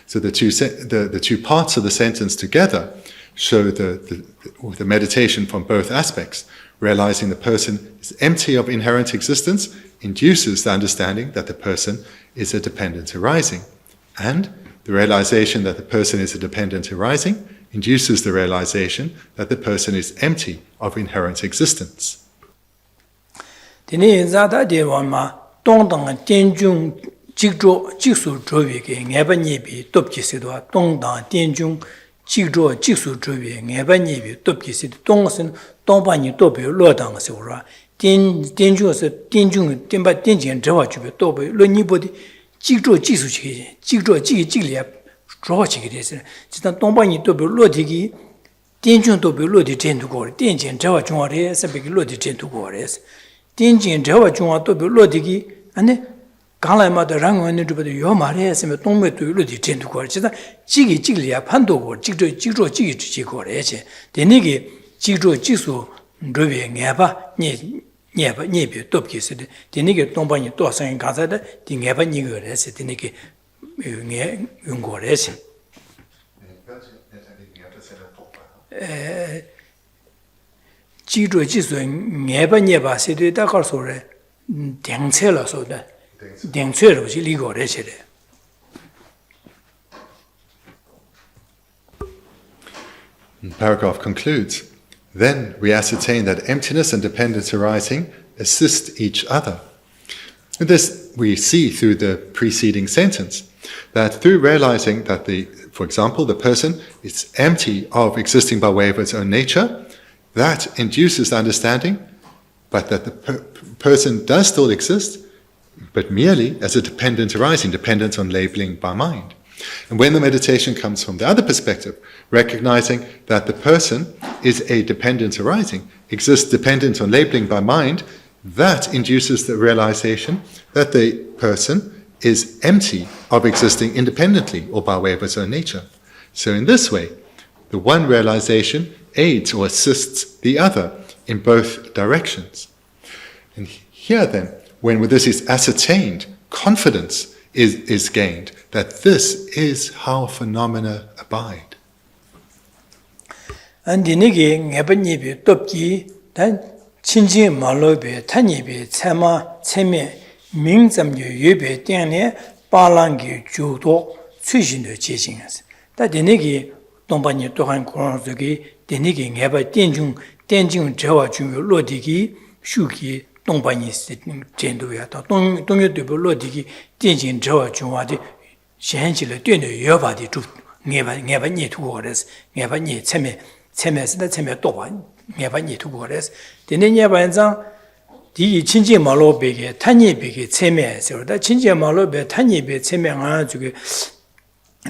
So the two parts of the sentence together show the meditation from both aspects. Realizing the person is empty of inherent existence induces the understanding that the person is a dependent arising. And the realization that the person is a dependent arising induces the realization that the person is empty of inherent existence. Tene zada dewa ma tongdang tenjung jigzho jigsu zhowe ge ngeba nyebi topki sidwa tongdang tenjung jigzho jigsu zhowe ngeba nyebi topki sidwa tongsin tongpa ni tope lodang sidwa tenjung se tenjung tenpa tenjing zhewa jubi tope lo nipo di jigzho jigsu chige jigzho jiglia zhowa chige desi jitan tongpa ni tope lodigi tenjung tope lodi zhentu gore tenjing zhewa chungwa re sabiki lodi zhentu gore tenjing zhewa chungwa tope lodigi ane 강라이 마다 랑원에 주버도 요 말에 했으면 동매도 이르디 전투 거지다 지기 지리야 판도고 직조 지기 거래지 되니게 직조 지수 로비에 녀바 녀비 돕기스데 되니게 동반이 또 생긴 가사다 녀바 니거래지 되니게 녀 용거래지 직조 지수 녀바 세대다 걸소래 댕체라서다 The paragraph concludes, then we ascertain that emptiness and dependence arising assist each other. And this we see through the preceding sentence, that through realizing that for example, the person is empty of existing by way of its own nature, that induces the understanding, but that the person does still exist, but merely as a dependent arising, dependent on labeling by mind. And when the meditation comes from the other perspective, recognizing that the person is a dependent arising, exists dependent on labeling by mind, that induces the realization that the person is empty of existing independently or by way of its own nature. So in this way, the one realization aids or assists the other in both directions. And here then, when this is ascertained, confidence is gained that this is how phenomena abide. And the niggy never topki, then chinging malobe, tanybe, tsema, tseme, mingzam yube, dane, balangi, judo, suishin the chasings. That the niggy dombani tohan koronogi, the niggy never tenjung, jawa jumio, lodigi, shuki, 동반이 전도야 또 동요도 로디기 대진 저와 중화의 현실을 되는 여바디 주 네바니 투고레스 네바니 체메스다 체메 또와 네바니 투고레스 되는 예반상 디 친지 말로베게 탄예베게 체메에서다 친지 말로베 탄예베 체메가 저기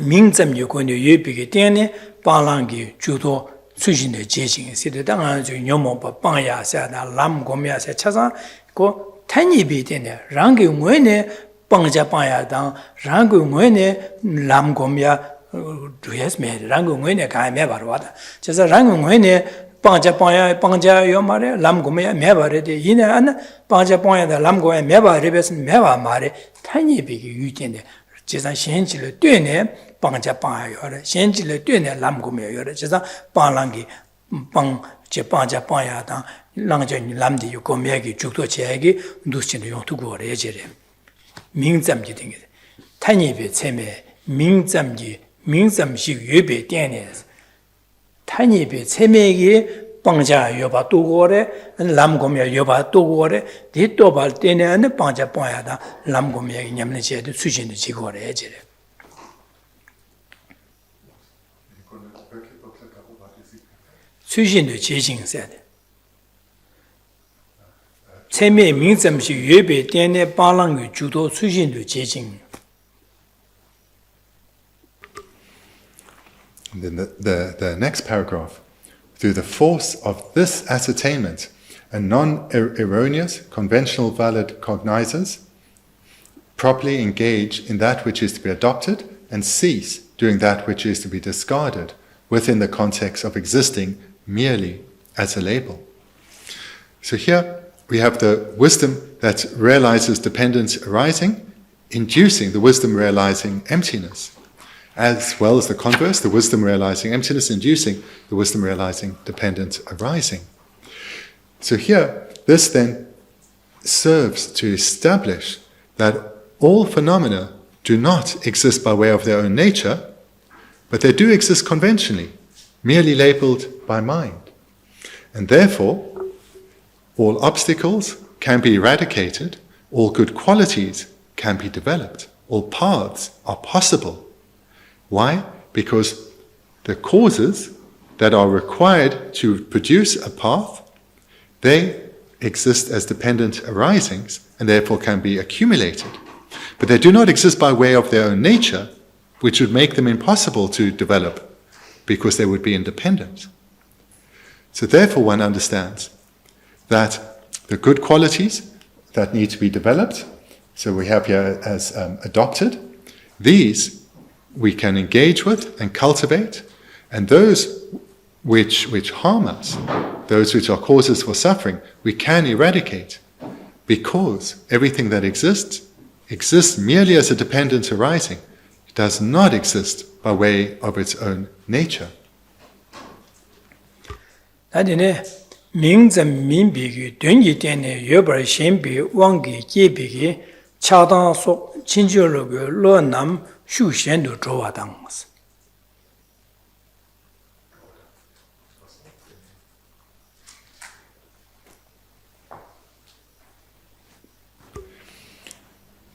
민점 요건의 예베게 되는 발랑기 주도 수신의 재징이 시대당한 저 녀모바 빵야사나 람고미야사 차상 고 탄입이 되네 랑게 뭐네 빵자 빵야당 랑게 뭐네 람고미야 두야스메 랑게 뭐네 가메 바로와다 그래서 랑게 뭐네 빵자 빵야 빵자 요 말에 람고미야 메바레데 이네 안 빵자 빵야다 람고야 메바레베스 메바 말에 탄입이 유진데 제산 현실을 되네 빵자 빵야요래 현실을 되네 람고미야요래 제산 빵랑기 빵제 빵자 빵야다 랑전이 람디 요고미야기 죽도 제야기 누신의 용투고래 예제래 민점지 등게 탄입의 체매 민점식 예배 되네 탄입의 체매기 빵자 여바 도고래 람고미야 여바 도고래 뒤또발 때는 빵자 빵야다 람고미야 냠는 제도 수신의 지고래 예제래 수신의 재징세야 체매 민점식 예배 때는 발랑의 주도 수신의 재징. And then the next paragraph, through the force of this ascertainment and non-erroneous, conventional valid cognizers properly engage in that which is to be adopted and cease doing that which is to be discarded within the context of existing merely as a label. So here we have the wisdom that realizes dependence arising, inducing the wisdom realizing emptiness, as well as the converse, the wisdom realizing emptiness, inducing the wisdom realizing dependence arising. So here, this then serves to establish that all phenomena do not exist by way of their own nature, but they do exist conventionally, merely labeled by mind. And therefore, all obstacles can be eradicated, all good qualities can be developed, all paths are possible. Why? Because the causes that are required to produce a path, they exist as dependent arisings and therefore can be accumulated. But they do not exist by way of their own nature, which would make them impossible to develop because they would be independent. So therefore one understands that the good qualities that need to be developed, so we have here as adopted, these we can engage with and cultivate, and those which harm us, those which are causes for suffering, we can eradicate, because everything that exists merely as a dependent arising. It does not exist by way of its own nature. Mingzam minbigi dungi tene yobar shenbi wangi jebigi chadang sok chinjologu lo nam shu shendu zhowa dangmas.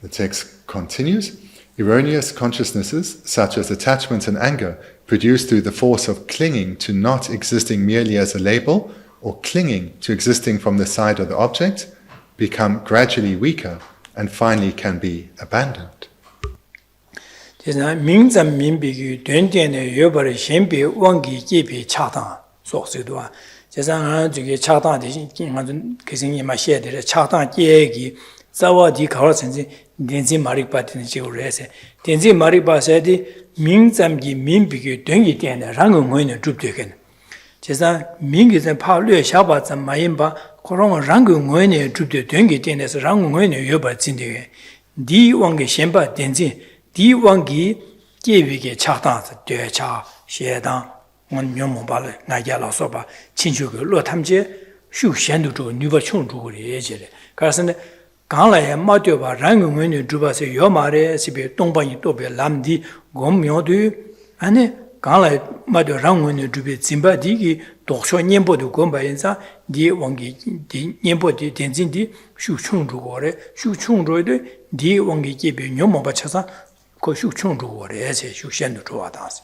The text continues. Erroneous consciousnesses, such as attachment and anger, produced through the force of clinging to not existing merely as a label, or clinging to existing from the side of the object, become gradually weaker and finally can be abandoned. Mingzam minbigi dungi yobar shenbi wangi jebi chadang sok sidwa. 제가 저기 차단이 그생이 마셔야 차단 계획이 자와디 가르친지 덴지 마릭바티는 지구를 해서 덴지 마릭바세디 민잠기 민비기 등이 되는 랑응원의 줍되게 제가 민기전 파略샤바자 마임바 그런 랑응원의 줍되 등이 되는서 랑응원의 여바진데 디왕게 셴바 덴지 디왕기 계획에 차단서 되차 셰당 원명모발을 나야라서바 친추그 로탐제 슈현도조 뉴버총주고리 예제래 그래서 강라에 마되바 랑응원의 주바세 요마레 시베 동방이 또베 람디 곰묘도 아니 강라에 마되 랑응원의 주베 짐바디기 독쇼 년보도 곰바인사 디 왕기 디 년보디 덴진디 슈총주고래 슈총주도 디 왕기 제베 뇨모바 차사 그 슈총주고래 예제 슈현도 좋아다스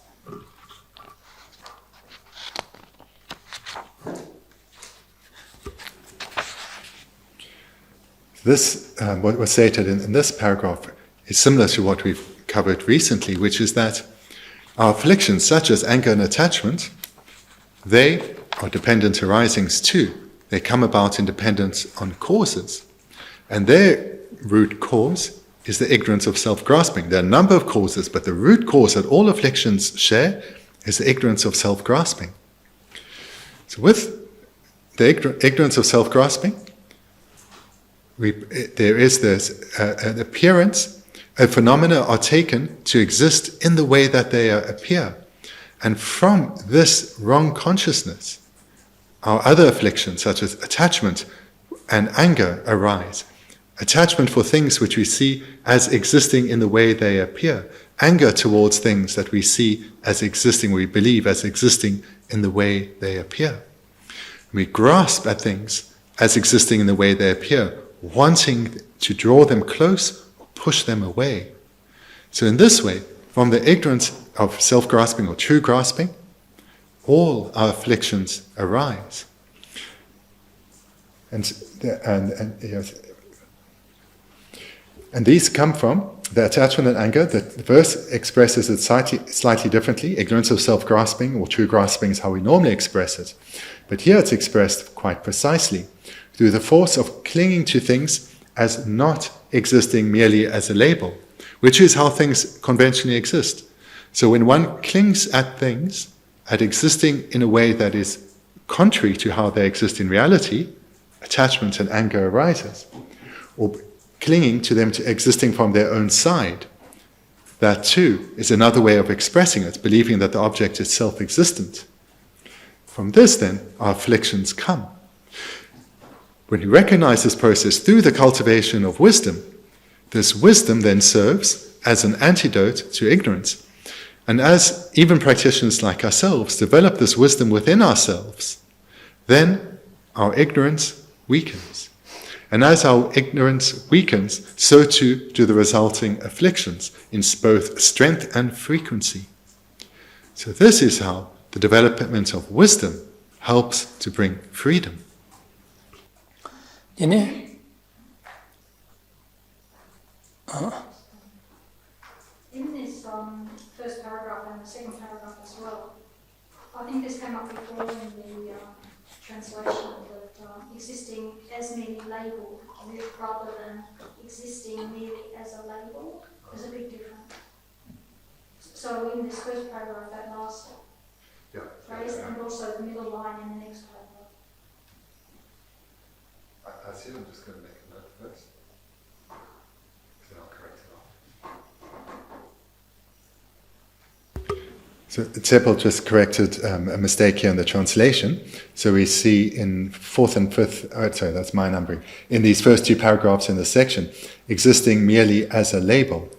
This, what was stated in this paragraph, is similar to what we've covered recently, which is that our afflictions, such as anger and attachment, they are dependent arisings too. They come about in dependence on causes. And their root cause is the ignorance of self-grasping. There are a number of causes, but the root cause that all afflictions share is the ignorance of self-grasping. So with the ignorance of self-grasping, there is this an appearance, phenomena are taken to exist in the way that they appear. And from this wrong consciousness, our other afflictions, such as attachment and anger, arise. Attachment for things which we see as existing in the way they appear. Anger towards things that we see as existing, we believe as existing in the way they appear. We grasp at things as existing in the way they appear, wanting to draw them close or push them away. So in this way, from the ignorance of self-grasping or true grasping, all our afflictions arise. And these come from the attachment and anger. The verse expresses it slightly differently. Ignorance of self-grasping or true grasping is how we normally express it. But here it's expressed quite precisely, through the force of clinging to things as not existing merely as a label, which is how things conventionally exist. So when one clings at things, at existing in a way that is contrary to how they exist in reality, attachment and anger arises. Or clinging to them to existing from their own side, that too is another way of expressing it, believing that the object is self-existent. From this then, our afflictions come. When we recognize this process through the cultivation of wisdom, this wisdom then serves as an antidote to ignorance. And as even practitioners like ourselves develop this wisdom within ourselves, then our ignorance weakens. And as our ignorance weakens, so too do the resulting afflictions in both strength and frequency. So this is how the development of wisdom helps to bring freedom. In this first paragraph and the second paragraph as well, I think this came up before in the translation that existing as merely labelled rather than existing merely as a label is a big difference. So in this first paragraph, that last phrase, and also the middle line in the next paragraph. I see. I'm just going to make a note first. Then I'll correct it off. So Tsepel just corrected a mistake here in the translation. So we see in fourth and fifth, that's my numbering, in these first two paragraphs in the section, existing merely as a label.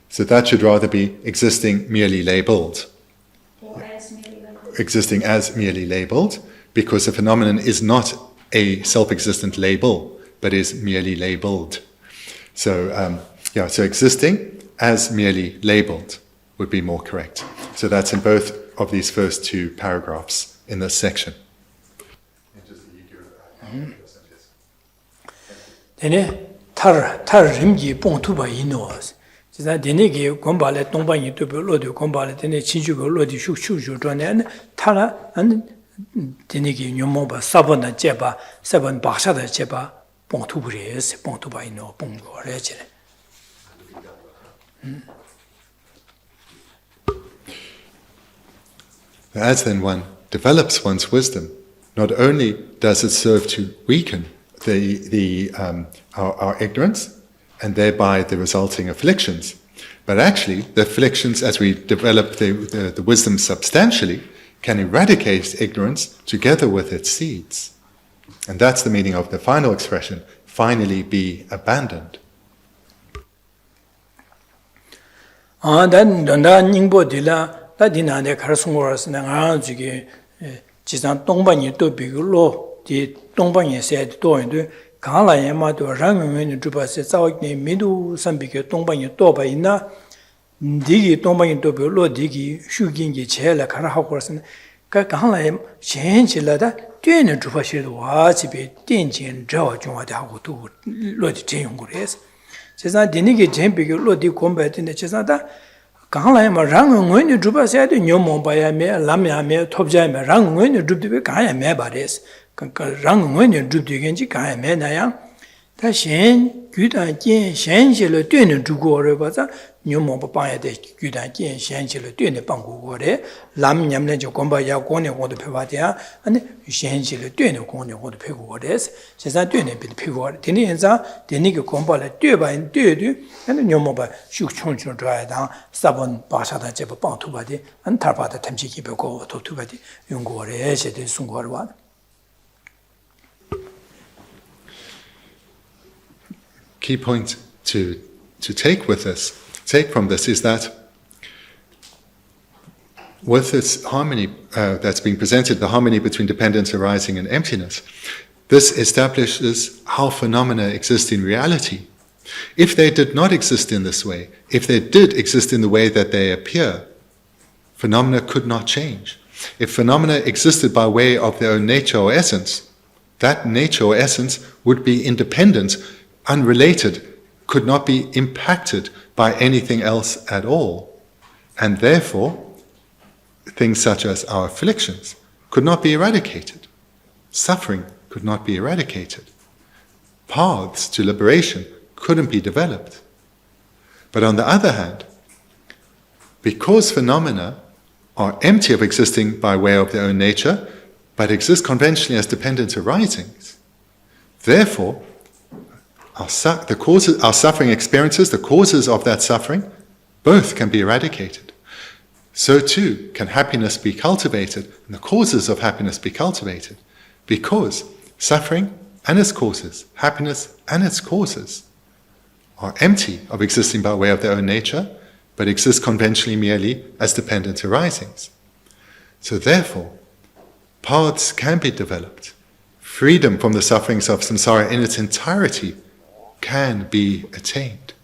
So that should rather be existing merely labelled. Or as merely labelled. Existing as merely labelled, because the phenomenon is not a self-existent label, but is merely labelled. So, so existing as merely labelled would be more correct. So that's in both of these first two paragraphs in this section. Dene tar rimji pongtuba inoas. Jisa dene ge gombale tongba yitubu lodi gombale dene chinjugo lodi shukshu jone tara an dene ge nyomoba sabona jeba saban bakshada jeba pongtubres pongtuba ino ponggo rejere. As then one develops one's wisdom, not only does it serve to weaken our ignorance and thereby the resulting afflictions, but actually the afflictions, as we develop the wisdom substantially, can eradicate ignorance together with its seeds. And that's the meaning of the final expression, finally be abandoned. 다디나데 가르송고라스 내가 지게 지산 동반이 또 비글로 디 동반이 세드 또인데 강라에마도 랑응은 주바세 자wak니 미두 삼비게 동반이 또바 있나 디기 동반이 또 별로 디기 슈긴게 제일 가라하고라스 그 강라에 현실라다 뛰는 주바시도 와 집에 띵진 저 중화대 하고 또 로디 제용고래서 제가 디니게 잼비게 로디 공부했는데 제가다 강라에마 랑응은 주바세도 녀몽바야메 람야메 톱자메 랑응은 주드베 가야메 바레스 그러니까 랑응은 주드겐지 가야메 나야 다신 규단진 현실을 뛰는 주고를 봐서 녀몽바 빠야데 규단진 현실을 뛰는 방고고래 람냠네 저 공바야 고네 고도 배바디야 아니 현실을 뛰는 고네 고도 배고래스 제사 뛰는 비 배고래 되는 현상 되니게 공바를 뛰바인 뛰도 아니 녀몽바 슉촌촌 줘야다 사본 바샤다 제바 방투바디 안 탈바다 템지기 배고 도투바디 용고래 세대 순고를 와 Key point to take from this is that with this harmony that's being presented, the harmony between dependence arising and emptiness, this establishes how phenomena exist in reality. If they did not exist in this way, if they did exist in the way that they appear, phenomena could not change. If phenomena existed by way of their own nature or essence, that nature or essence would be independent, unrelated, could not be impacted by anything else at all. And therefore, things such as our afflictions could not be eradicated. Suffering could not be eradicated. Paths to liberation couldn't be developed. But on the other hand, because phenomena are empty of existing by way of their own nature, but exist conventionally as dependent arisings, therefore, our suffering experiences, the causes of that suffering, both can be eradicated. So too can happiness be cultivated, and the causes of happiness be cultivated, because suffering and its causes, happiness and its causes, are empty of existing by way of their own nature, but exist conventionally merely as dependent arisings. So therefore, paths can be developed. Freedom from the sufferings of samsara in its entirety can be attained.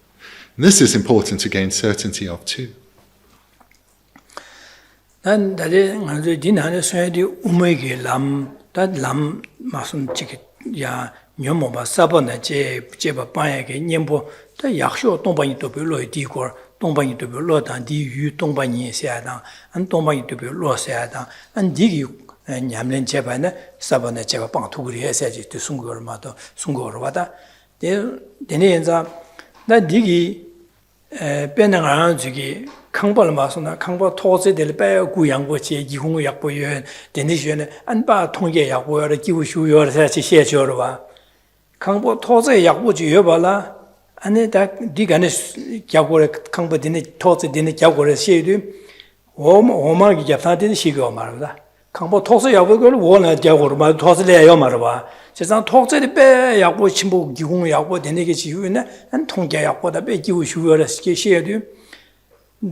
And this is important to gain certainty of too. 난 다들 아주 진하게 소야디 우메게 람 마슨 지야 녀모바 사번에 제바 빠야게 녀보 다 약쇼 동반이 또 별로 디고 동반이 또 별로 단디 유 동반이 세야다 안 동반이 또 별로 세야다 안 디기 냠len 제바네 사번에 제바 빵 투그리 해야지 또 순거마도 순거로 와다 데네엔자 나 디기 변능한 저기 강벌 마소나 강벌 토제될 배 구양고지 이공의 약보연 데니션에 안바 통계 약보여를 기우슈여를 해야지 시해줘로 봐 강벌 토제 약보지 여발라 안에다 디간에 약고를 강벌되는 토제되는 약고를 시해도 오마기 잡사되는 시고 말이다 강벌 토제 약보를 원하는 약고로 말 토제래요 말이야 세상 토제의 배 약보 침보 기공의 약보 되는 게 지우네 안 통계 약보다 배 기우슈여를 시해도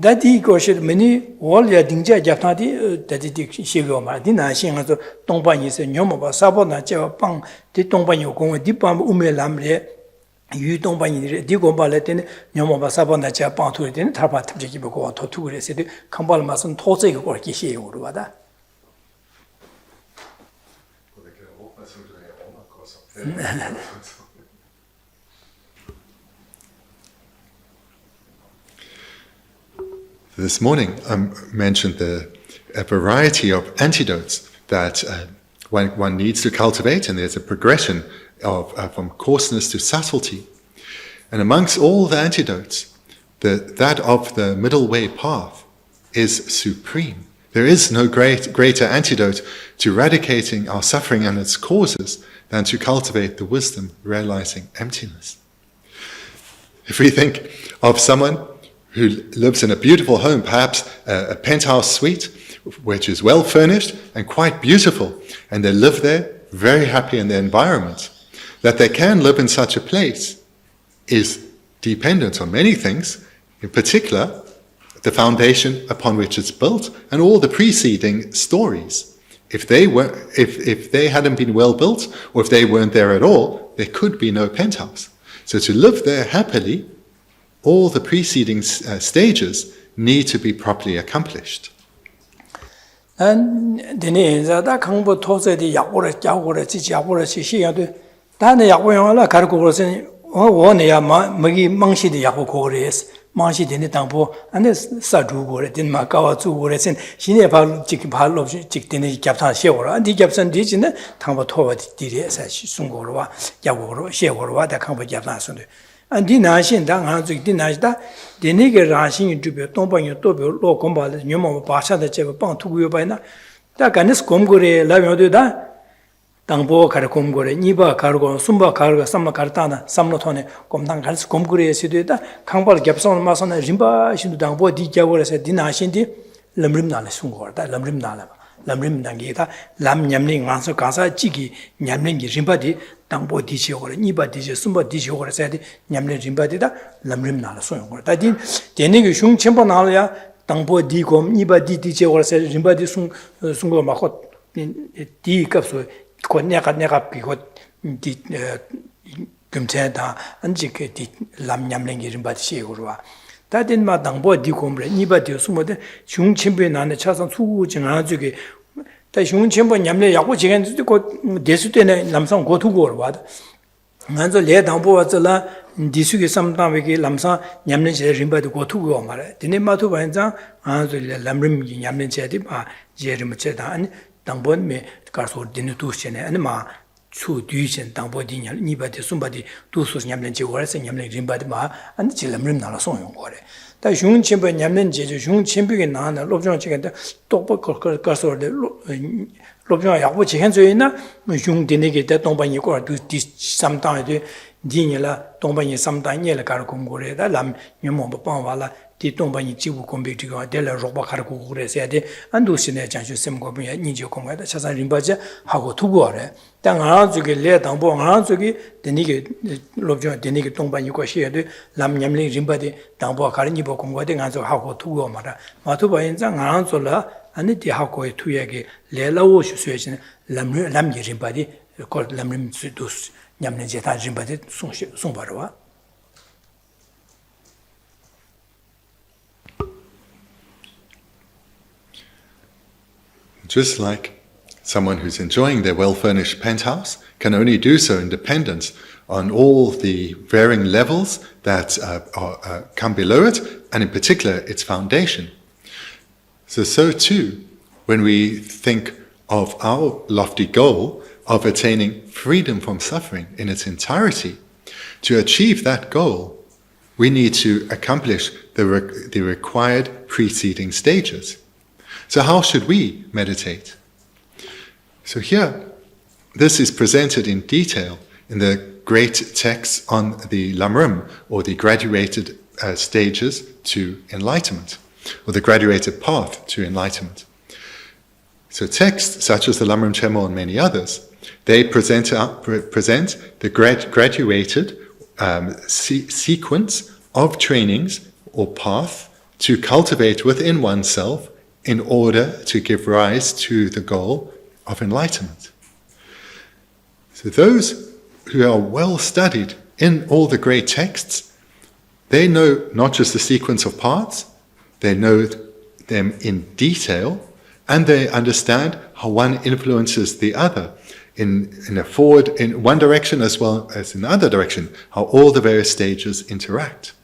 다디 거시 many 월야 딩자 잡타디 다디 시고 말디 나싱아서 동반이서 녀모바 사보나 제빵 디 동반이 공의 디밤 우메람레 유 동반이리 디고발레 때는 녀모바 사보나 제빵 투르 때는 타바 탑지기 보고 토투그레세디 캄발마선 토제가 거기 시고로 와다 This morning, I mentioned a variety of antidotes that one needs to cultivate, and there's a progression from coarseness to subtlety. And amongst all the antidotes, that of the middle way path is supreme. There is no greater antidote to eradicating our suffering and its causes than to cultivate the wisdom realizing emptiness. If we think of someone who lives in a beautiful home, perhaps a penthouse suite, which is well furnished and quite beautiful, and they live there very happy in their environment, that they can live in such a place is dependent on many things, in particular, the foundation upon which it's built and all the preceding stories. If they hadn't been well built, or if they weren't there at all, there could be no penthouse. So to live there happily, all the preceding stages need to be properly accomplished. 난 데네자다 강보 토세디 약고를 지지 약고를 시시야도 다네 약고용을 가르고 그러선 원해야 먹이 망시디 약고 고래스 망시 되는 당보 안에 사주고래 된마 가와 주고래선 신의 발 직 발로 직되는 겹타 시고라 니 겹선 뒤지는 당보 토와디 디리에서 순고로와 약고로 시고로와 다 강보 겹타 순데 안디 나신 당한 즉 나시다 데니게 라신 주베 동방이 또베 로콤발 녀모 바샤다 제바 빵 투고요 바이나 다 간스 곰고레 라면도다 당보 가르 곰고레 니바 가르고 숨바 가르가 삼마 가르타나 삼로톤에 곰당 간스 곰고레 시도다 강발 겹선 마선에 림바 신도 당보 디자고레서 디나신디 람림나네 순고다 람림나라 람림나게다 람냠링 만서 가사 지기 냠링기 림바디 당보 디시오고레 니바 디시 숨바 디시오고레서 냠링 림바디다 람림나라 소용고다 다디 데니게 슝첨보 나려야 당보 디곰 니바 디디시오고레서 림바디 순고 마코 디 값소 내가 비고 디 금체다 안지게 디 람냠랭이 좀 받으시고로 다된 마당보 디곰래 니바디 숨어데 중침배 나네 차선 수우징 아주게 다 중침보 냠래 야고 지간 고 대수되네 남성 고투고로 와다 먼저 레 당보 왔잖아 디수게 삼당베게 남사 냠는 제 림바디 고투고 말해 디네 마투 반장 아주 람림 냠는 제디 바 제르무 제다 아니 당본메 가서 디네 두시네 아니 마 추뒤신 당보디 니바디 숨바디 두수스 냠는 제고라서 냠는 림바디 마 아니 질람림 나라 소용 거래 다 흉침보 냠는 제주 흉침비게 나나 롭정 지간데 똑똑 가서 롭정 약보 지현 줘이나 흉디네게 대 동반이 거 디 삼당에 Dinila, Tombani Samtaniela Carcungure, the Lam, Yamon Pavala, the Tombani Chibu Combitigo, Della Roba Carcure, said, and do Sine Chanchu Semcopia, Nijo Conga, Chasan Rimbaja, Hago Tugore. Then around to get let on board around to get the nigger Lobjo, the nigger Tombani shared, Lam Yamli Rimbadi, Dambo Carnibo Conga, and so Hago Tugo Mara, Matuba in Zang around Sola, and the Hako Tuyagi, Lela Wash Suation, Lam Rimbadi, called Lamrim Sudus. Just like someone who's enjoying their well-furnished penthouse can only do so in dependence on all the varying levels that come below it, and in particular its foundation. So too, when we think of our lofty goal of attaining freedom from suffering in its entirety, to achieve that goal, we need to accomplish the required preceding stages. So how should we meditate? So here, this is presented in detail in the great texts on the Lamrim, or the graduated stages to enlightenment, or the graduated path to enlightenment. So texts such as the Lamrim Chemo and many others, they present the graduated sequence of trainings or path to cultivate within oneself in order to give rise to the goal of enlightenment. So those who are well studied in all the great texts, they know not just the sequence of paths, they know them in detail, and they understand how one influences the other in one direction as well as in the other direction, how all the various stages interact.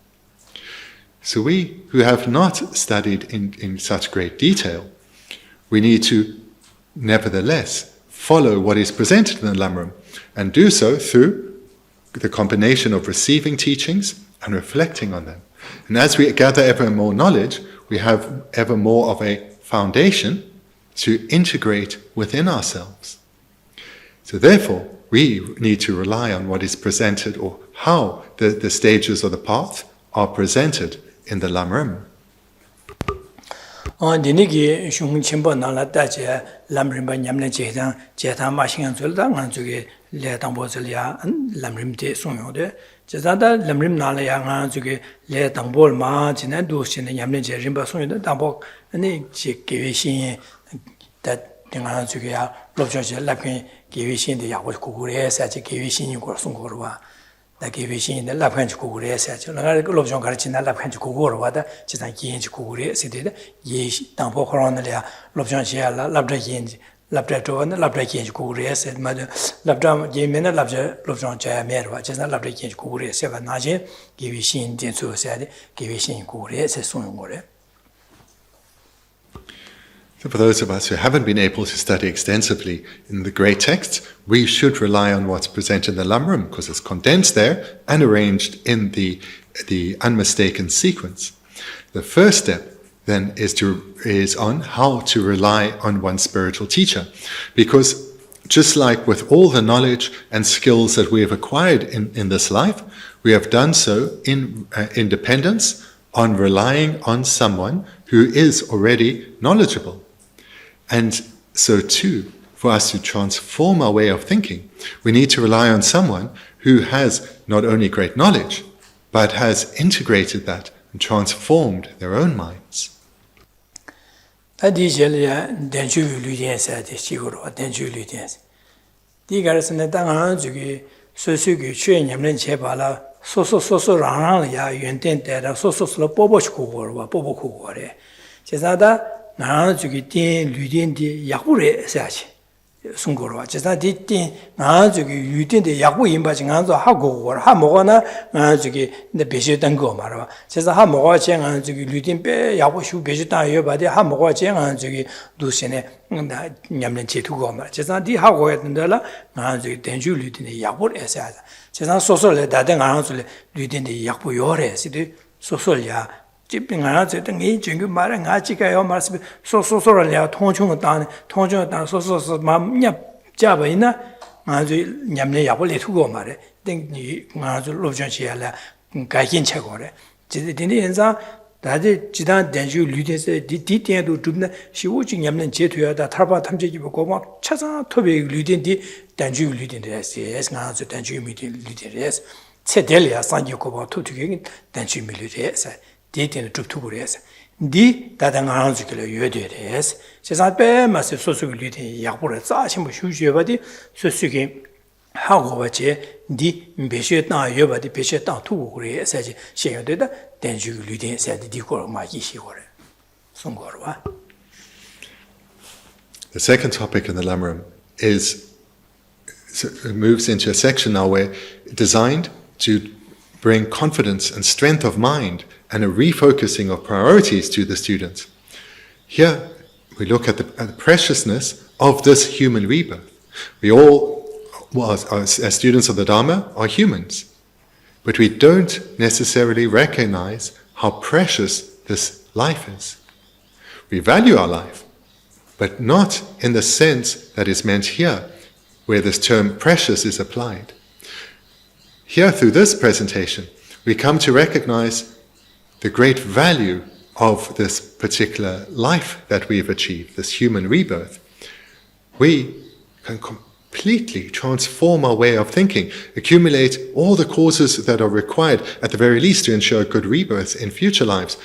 So we who have not studied in such great detail, we need to nevertheless follow what is presented in the Lamrim, and do so through the combination of receiving teachings and reflecting on them. And as we gather ever more knowledge, we have ever more of a foundation to integrate within ourselves. So therefore, we need to rely on what is presented, or how the stages of the path are presented in the Lamrim. Dinigi Shung Chimbo Nala Daja, Lamrim by Yamna Jetan, Jeta Machine Zulda, and to get Letambozelia and Lamrim de Sunode. Jazada Lamrim Nala Yang to get Letambol March and Dushin and Yamna Jerimba Sunda, Tambok, and they give that Dingan to get Lobjo Lapin, give the Yahoo Kugure, such a Kivishin in Gorsungorwa. The Kivishin, the Lapin Kugure, such a Lobjon Garchina Lapin Kugurwa, just like Yin Kugure, said Yish, Tampo Coronalia, Lobjon Shia, Labra Yin, Labra and Labra Yin Kugure, said Mother Labdam, Yemena Labja, Lobjon Jaya Merwa, just not Labra Yin Kugure, Seven Naji, Kivishin, Jinsu said, Kivishin Kugure, says Sungore. So for those of us who haven't been able to study extensively in the great texts, we should rely on what's presented in the Lamrim, because it's condensed there and arranged in the unmistaken sequence. The first step then is on how to rely on one's spiritual teacher, because just like with all the knowledge and skills that we have acquired in this life, we have done so in dependence on relying on someone who is already knowledgeable. And so too, for us to transform our way of thinking, we need to rely on someone who has not only great knowledge, but has integrated that and transformed their own minds. 나는 저기 된 류된데 약부래 해야지. 송거로 제가 뒤때 나 저기 류된데 약부 임바지 간서 하고 하 먹어나 나 저기 내 배시던 거 말아. 제가 하 먹어 제가 저기 류된 빼 약부 슈 배시다 여 바디 하 먹어 제가 저기 두신에 나 냠는 제투고 말. 제가 뒤 하고 했는데라 나 저기 된주 류된데 약부래 해야지. 제가 소소를 다된 안 하줄 류된데 약부 요래 시디 소소야 집빙하나 저던 이 중그 말은 아지가요 말씀 소소소를 통중을 단 소소소 맘냐 잡아이나 아주 냠내 야벌이 두고 말해. 땡이 아주 로전시야라 가긴 차고래. 지디니 현상 다들 지단 된주 류데서 디디때도 줍나 시우지 냠는 제도야다 탈바 탐제기 보고 막 찾아 토베 류딘디 된주 류딘데스 에스나즈 된주 미디 류데스 체델이야 산지고 봐 토투게 된주 미류데스 디디는 줍투고래스 디 다당하는지를 요되데스 세상 빼마스 소수기 류딘 약보를 짜심부 휴주여바디 소수기 하고 같이 디 배셔다 여바디 배셔다 두고 그래 사지 시행되다 된주 류딘 사디 디고 마기 시고래 송거로 봐. The second topic in the Lamrim moves into a section now where designed to bring confidence and strength of mind and a refocusing of priorities to the students. Here we look at the preciousness of this human rebirth. We all, as students of the Dharma, are humans, but we don't necessarily recognize how precious this life is. We value our life, but not in the sense that is meant here, where this term precious is applied. Here, through this presentation, we come to recognize the great value of this particular life that we've achieved, this human rebirth. We can completely transform our way of thinking, accumulate all the causes that are required, at the very least, to ensure good rebirths in future lives.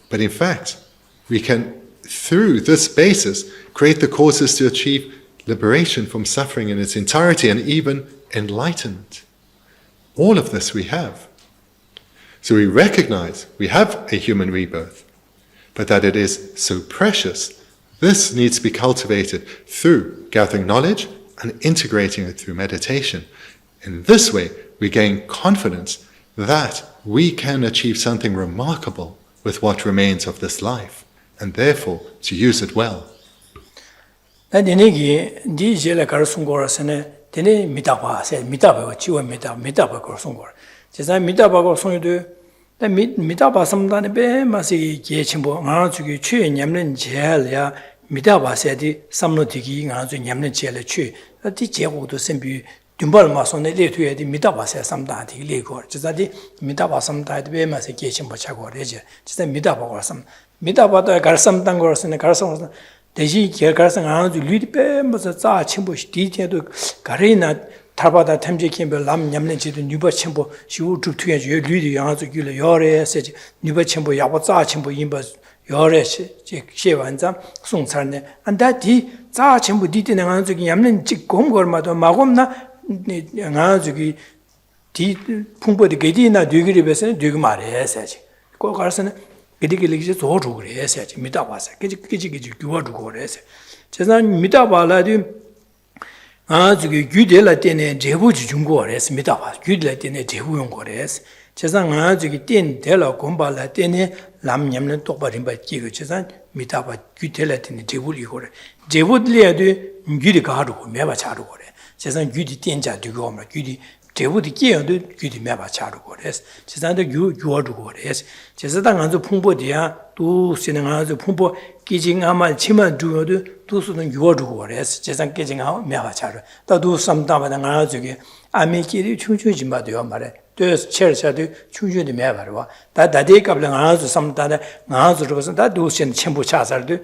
But in fact, we can, through this basis, create the causes to achieve liberation from suffering in its entirety and even enlightenment. All of this we have. So we recognize we have a human rebirth, but that it is so precious. This needs to be cultivated through gathering knowledge and integrating it through meditation. In this way, we gain confidence that we can achieve something remarkable with what remains of this life, and therefore to use it well. 미다바세디 삼노디기 가서 냠는 제를 취 어디 제고도 선비 듬발마선에 레투에디 미다바세 삼다디 레고 지자디 미다바삼다디 베마세 계신 버차고 그러지 진짜 미다바고삼 미다바다 가르삼단 거스네 가르삼 대시 개가르삼 아주 리디베 뭐서 자 침보시 디제도 가리나 타바다 탐제kimber 람 냠는 지도 뉴버 침보 시우 줍투에 리디 양아주 길에 요래세지 뉴버 침보 야보 자 침보 임버 여러 시완장 송찰네 안다디 자 전부 디디는 가지고 얌는 직공 걸마도 마검나 가지고 디 풍부디 게디나 되기를 배서는 되게 말해야지 꼭 가서는 게디기리지 조주 그래야지 믿다 봐서 깨지기지 교화주고 그래서 제산 믿다 봐라디 가지고 규델라 때네 제부지 중고 그래서 믿다 봐 규델라 때네 제부용 그래서 제산 가지고 땐 될라 공발라 때네 람 냠는 똑바른 바지고 제산 미다바 규텔라 때네 제부리 그래 제부들이야도 규리 가르고 매바 차르고 그래 제산 규디 땐자 되고 오면 규디 제부디 깨어도 규디 매바 차르고 그래서 제산도 유어주고 그래서 제사당 가서 풍보디야 또 쓰는 가서 풍보 끼징 아말 치만 주어도 두수는 유어주고 그래서 제산 끼징하고 매바 차르 또두 삼다마다 가지고 아메끼리 추추지 마도요 말에 또 체르샤도 추추지 매바로 다 다데갑랑 가서 삼다다 가서 그래서 다 두신 첨부 차살도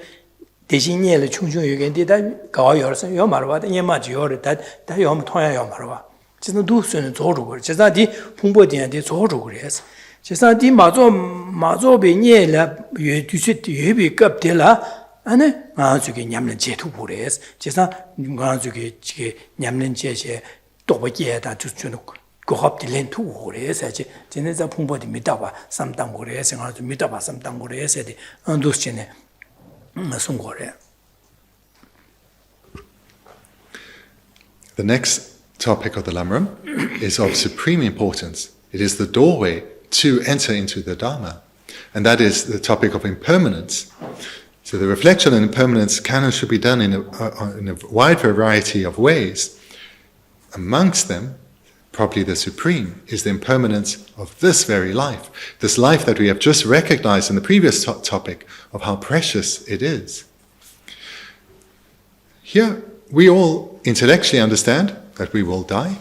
대신에를 충충유견데다 가요서 요 말와다 예마지 요를 다 요면 통야요 말와 진짜 두수는 조르고 제사디 풍보디한테 조르고 그래서 제사디 마조베니에라 유두시 예비급들라 안에 가지고 냠는 제도 보래서 제사 가지고 지게 냠는 제제 또버게다 주주는 고합들렌 투고 그래서 제네자 풍보디 미다바 삼당 그래서 가지고 미다바 삼당 그래서 안도스네 송거래. The next topic of the Lamrim is of supreme importance. It is the doorway to enter into the Dharma, and that is the topic of impermanence. So the reflection on impermanence can and should be done in a wide variety of ways. Amongst them, probably the supreme is the impermanence of this very life, this life that we have just recognized in the previous topic of how precious it is. Here, we all intellectually understand that we will die.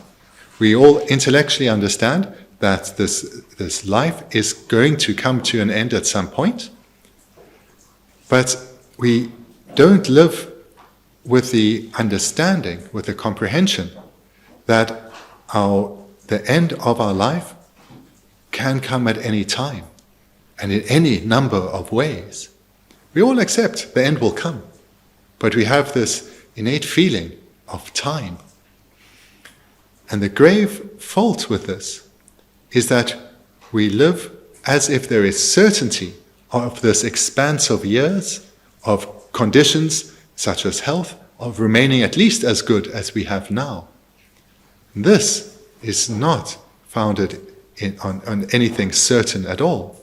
We all intellectually understand that this life is going to come to an end at some point. But we don't live with the understanding, with the comprehension that the end of our life can come at any time and in any number of ways. We all accept the end will come, but we have this innate feeling of time. And the grave fault with this is that we live as if there is certainty of this expanse of years, of conditions such as health, of remaining at least as good as we have now. This is not founded on anything certain at all.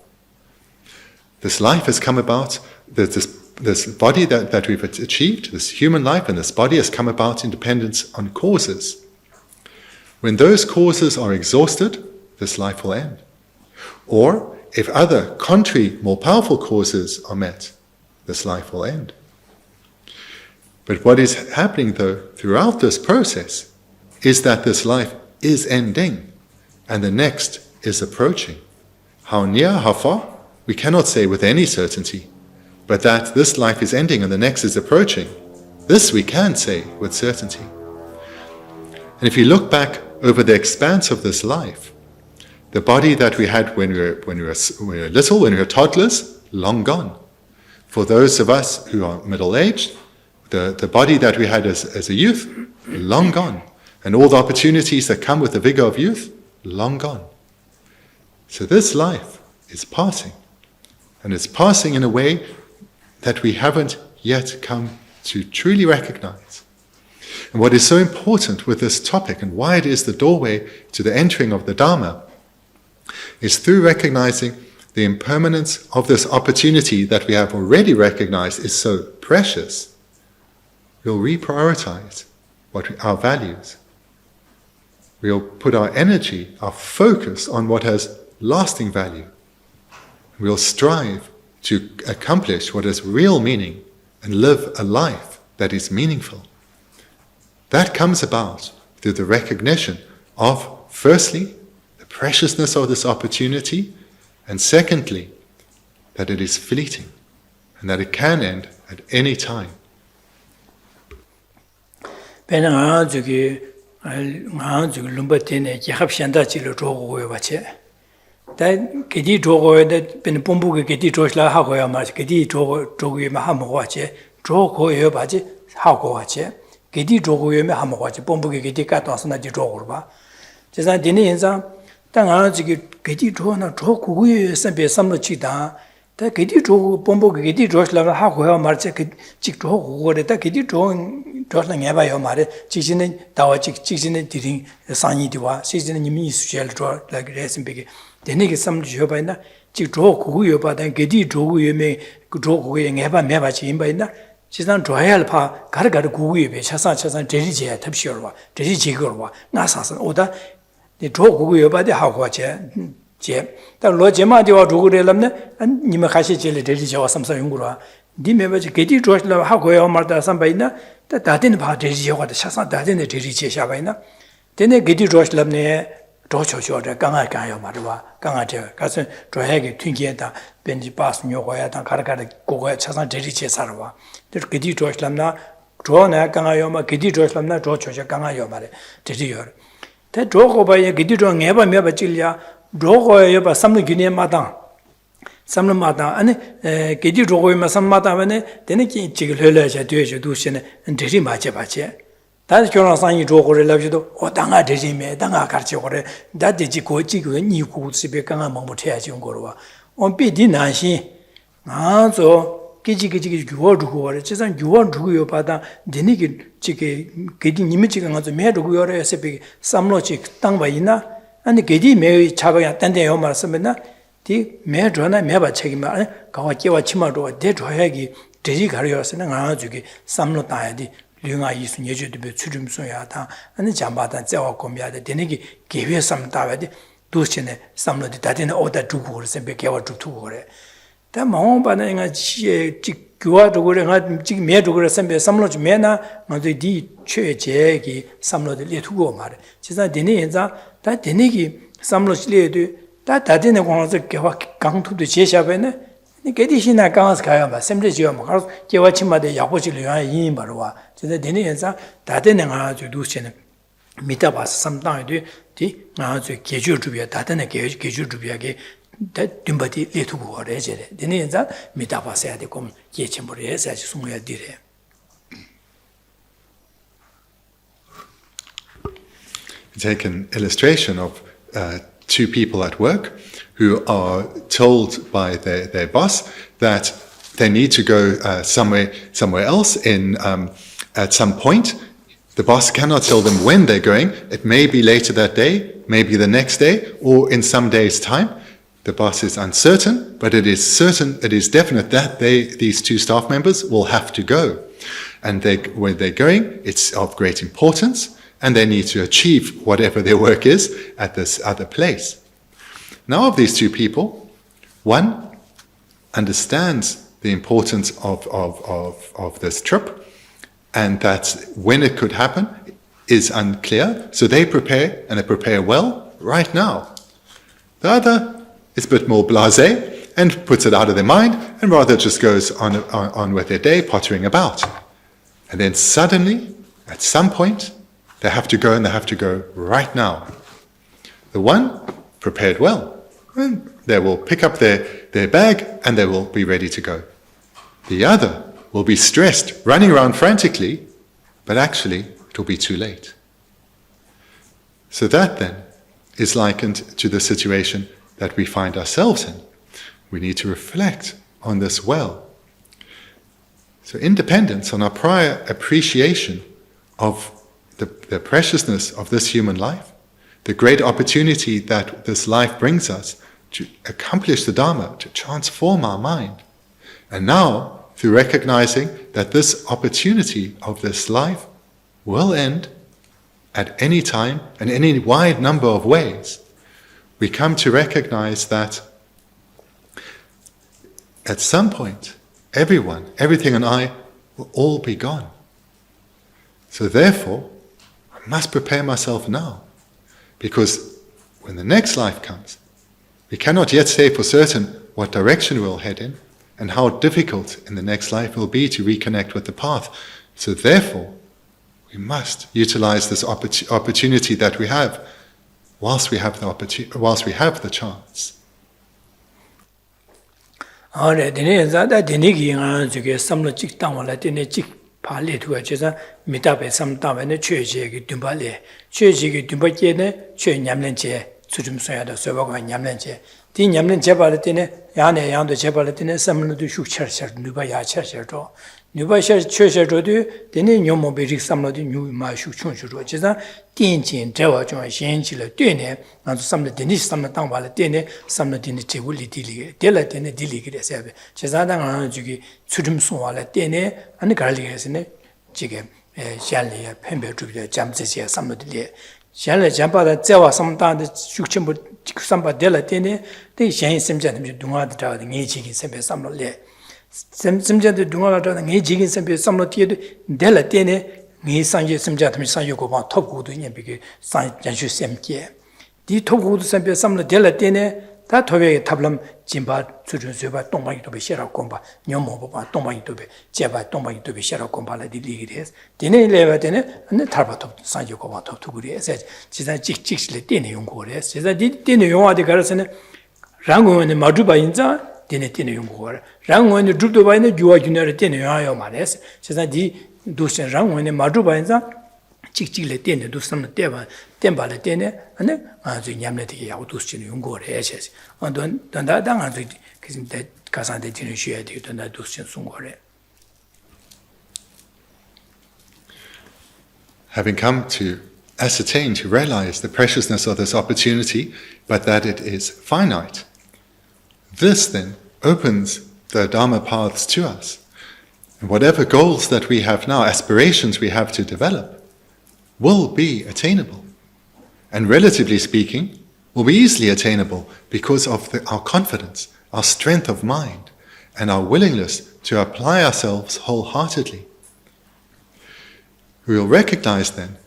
This life has come about, this body that we've achieved, this human life and this body has come about in dependence on causes. When those causes are exhausted, this life will end. Or, if other contrary, more powerful causes are met, this life will end. But what is happening, though, throughout this process is that this life is ending and the next is approaching. How near, how far? We cannot say with any certainty. But that this life is ending and the next is approaching, this we can say with certainty. And if you look back over the expanse of this life, the body that we had when we were little, when we were toddlers, long gone. For those of us who are middle-aged, the body that we had as a youth, long gone. And all the opportunities that come with the vigor of youth, long gone. So this life is passing. And it's passing in a way that we haven't yet come to truly recognize. And what is so important with this topic, and why it is the doorway to the entering of the Dharma, is through recognizing the impermanence of this opportunity that we have already recognized is so precious. We'll reprioritize our values. We'll put our energy, our focus on what has lasting value. We'll strive to accomplish what has real meaning and live a life that is meaningful. That comes about through the recognition of, firstly, the preciousness of this opportunity, and secondly, that it is fleeting and that it can end at any time. 다 게디 조고에 빈 본부게 게디 조실라 하고야 말지 게디 조고에 하고 와지 조고에 바지 하고 와지 게디 조고에 하고 와지 본부게 게디 까도서 나지 조고로 봐 제가 되는 인상 땅아 지기 게디 조나 조고에 선배 삼로치다 다 게디 조 본부게 게디 조실라 하고야 말지 직 조고에다 게디 조실라 해봐요 말에 지진은 다와 지진은 디링 상이디와 시진은 님이 수절 조 라그레스비게 되네게 삼주 해봐이나 지 조고에 봐다 게디 조고에 그 조고에 해봐 매봐지 임바이나 지상 조야를 파 가르가르 고고에 배 차상 제리제 탑시어와 제리제거와 나사선 오다 이 조고에 봐대 하고 제 로제마디와 조고래람네 님이 가시 제리 제리제와 삼사 연구로 님에버지 게디 조실라 하고요 말다 삼바이나 다다된 바 제리제와 차상 다된 제리제 샤바이나 되네 게디 조실람네 조초초데 강아가요 말이와 강아제 가서 조해게 튕기에다 벤지 바스 녀고야다 가르가르 고고야 차상 제리제 살아와 게디 조실람나 조나 강아요 마 게디 조실람나 조초초 강아요 말에 제리요 대 조고바에 게디 조 녀바 녀바 찔려 조고에 봐 삼는 기내 마당 삼는마다 아니 게디 조고에 삼마다 하면은 되는 게 지금 흘러야 되죠 두시네 제리 맞게 받지 다시 교란상이 조고를 납지도 당아 되지매 당아 같이 오래 다되지 고지고 니고 집에 강아 먹못해야지 온 거로 와 온비디 난시 아저 기지기지 주어주고 지상 주어주고요 받아 되니기 지게 게디 님이 지금 가서 매주고요 해서 삼로지 땅 바이나 아니 게디 매 차가야 딴데요 말씀이나 디 매줘나 매바 책임아 가와 깨와 치마도 대줘야기 되지 가려서는 아주기 삼로 따야지 류가 이순 예주도 추름소야다 아니 잠바다 자와 고미야데 되니기 개회 삼다와데 두신에 삼로디 다데는 오다 두고 그래서 개와 두고 그래 다 마음바는 nga 지 교화 저거를 nga 지 매저거를 선배 삼로지 매나 nga도 디 최제기 삼로들 리투고 말해. 지사 되네 인자 다 되네기 삼로실에도 다 다되는 공원에서 개화 강투도 제시하베네. 게디시나 강아서 가야 봐. 샘제지요 뭐 가서 개화침마다 야고지를 요 이인 바로와. 지사 되네 인자 다되는 아주 두시는 미타바스 삼당에도 디 아주 계주주비야 다되는 계주주비야게 dimbaati letugu wale jere. Dine yanza mitapasaya de kom yechembore yasa sunguya dire. Take an illustration of two people at work who are told by their boss that they need to go somewhere else at some point. The boss cannot tell them when they're going. It may be later that day, maybe the next day, or in some days' time. The boss is uncertain, but it is certain, it is definite that these two staff members will have to go. And when they're going, it's of great importance, and they need to achieve whatever their work is at this other place. Now of these two people, one understands the importance of this trip, and that when it could happen is unclear, so they prepare, and they prepare well right now. The other is a bit more blasé and puts it out of their mind and rather just goes on with their day, pottering about. And then suddenly, at some point, they have to go, and they have to go right now. The one prepared well, and they will pick up their bag and they will be ready to go. The other will be stressed, running around frantically, but actually it will be too late. So that then is likened to the situation that we find ourselves in. We need to reflect on this well. So independence on our prior appreciation of the preciousness of this human life, the great opportunity that this life brings us to accomplish the Dharma, to transform our mind. And now, through recognizing that this opportunity of this life will end at any time and in any wide number of ways, we come to recognize that at some point, everyone, everything and I will all be gone. So therefore, I must prepare myself now, because when the next life comes, we cannot yet say for certain what direction we'll head in and how difficult in the next life will be to reconnect with the path. So therefore, we must utilize this opportunity that we have whilst we have the chance. Āre, dine zāda dine ki ngā zuke samla chik tāngwa la dine chik pā le tuwa che zā mitāpe sam tāngwa ne chue che ki dūmba le. Chue che ki dūmba che ne chue nyamlen che, tsuchum soya da soba kwa nyamlen che. Di nyamlen che pa le dine, yaa ne yaa do che pa le dine samla du shuk char char, nuba yaa char char to. Nuba char chue to du, dine nyomo be rik samla du nyu ma shuk chung chu to. Che zā dien chen trewa chunga shen chi le duen ne, ngā tu samla dine samla tāngwa le dine samla dine che wu li di li ge, de la dine di li ge re sebe. Che zā da ngā juki tsuchum sungwa le dine, ane kar li ge se ne, jige shen li ya penpe chubi de jam tse che samla di li. Shen li jampa da tsewa samla de shuk chenpo jiku samba de la dine, de shen yin semja de dunga de trawa de nge jigin sempe samla li. Semja de dunga la trawa de nge jigin sempe samla tiye de la dine, ngi sanje semja tami sanje ko ba top gu du nyen bi san janshu semke di top gu du sempe samla de la dine ta tobe tablam jimba tsujun soba tongba yi tobe shera komba nyomo ba tongba yi tobe jeba tongba yi tobe shera komba la di ligres dine leva dine ane tarba top sanje ko ba top tu guri ese jiza jik jik le dine yong ko re jiza di dine yong wa de garasene rango ne majuba inza dine yong ko re rango ne jubdo ba ne juwa junere dine yong yo ma res jiza di dusen rang wane madu bainza chik chik le tene dusan teba temba le tene ane azu nyamle de ya dusin yungo re ches andon danda dang azu kisim de kasan de tine shye de danda dusin sungo re. Having come to ascertain, to realize the preciousness of this opportunity, but that it is finite, this then opens the Dharma paths to us. And whatever goals that we have now, aspirations we have to develop, will be attainable. And relatively speaking, will be easily attainable because of our confidence, our strength of mind, and our willingness to apply ourselves wholeheartedly. We will recognize then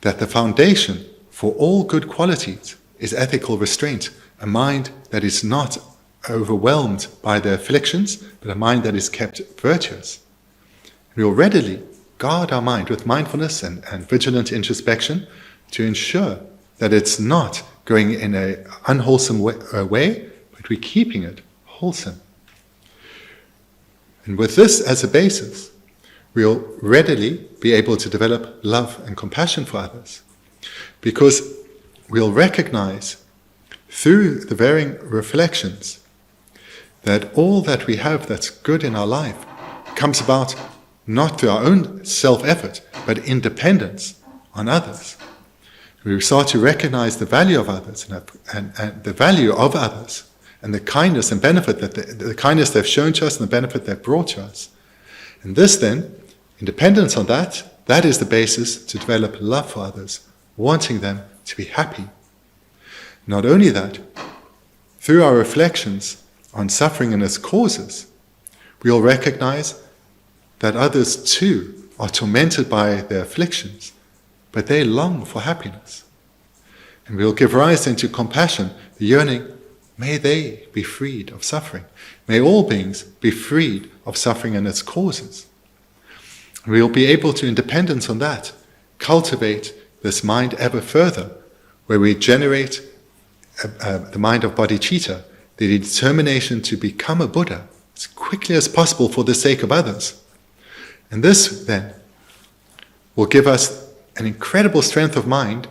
that the foundation for all good qualities is ethical restraint, a mind that is not overwhelmed by the afflictions, but a mind that is kept virtuous. We will readily guard our mind with mindfulness and vigilant introspection to ensure that it's not going in an unwholesome way, but we're keeping it wholesome. And with this as a basis, we'll readily be able to develop love and compassion for others, because we'll recognize through the varying reflections that all that we have that's good in our life comes about not through our own self-effort, but independence on others. We start to recognize the value of others and the value of others, and the kindness and benefit that the kindness they've shown to us and the benefit they've brought to us. And this then, independence on that is the basis to develop love for others, wanting them to be happy. Not only that, through our reflections on suffering and its causes, we'll recognize that others too are tormented by their afflictions, but they long for happiness. And we'll give rise then to compassion, the yearning, may they be freed of suffering. May all beings be freed of suffering and its causes. And we'll be able to, in dependence on that, cultivate this mind ever further, where we generate the mind of bodhicitta, the determination to become a Buddha as quickly as possible for the sake of others. And this then will give us an incredible strength of mind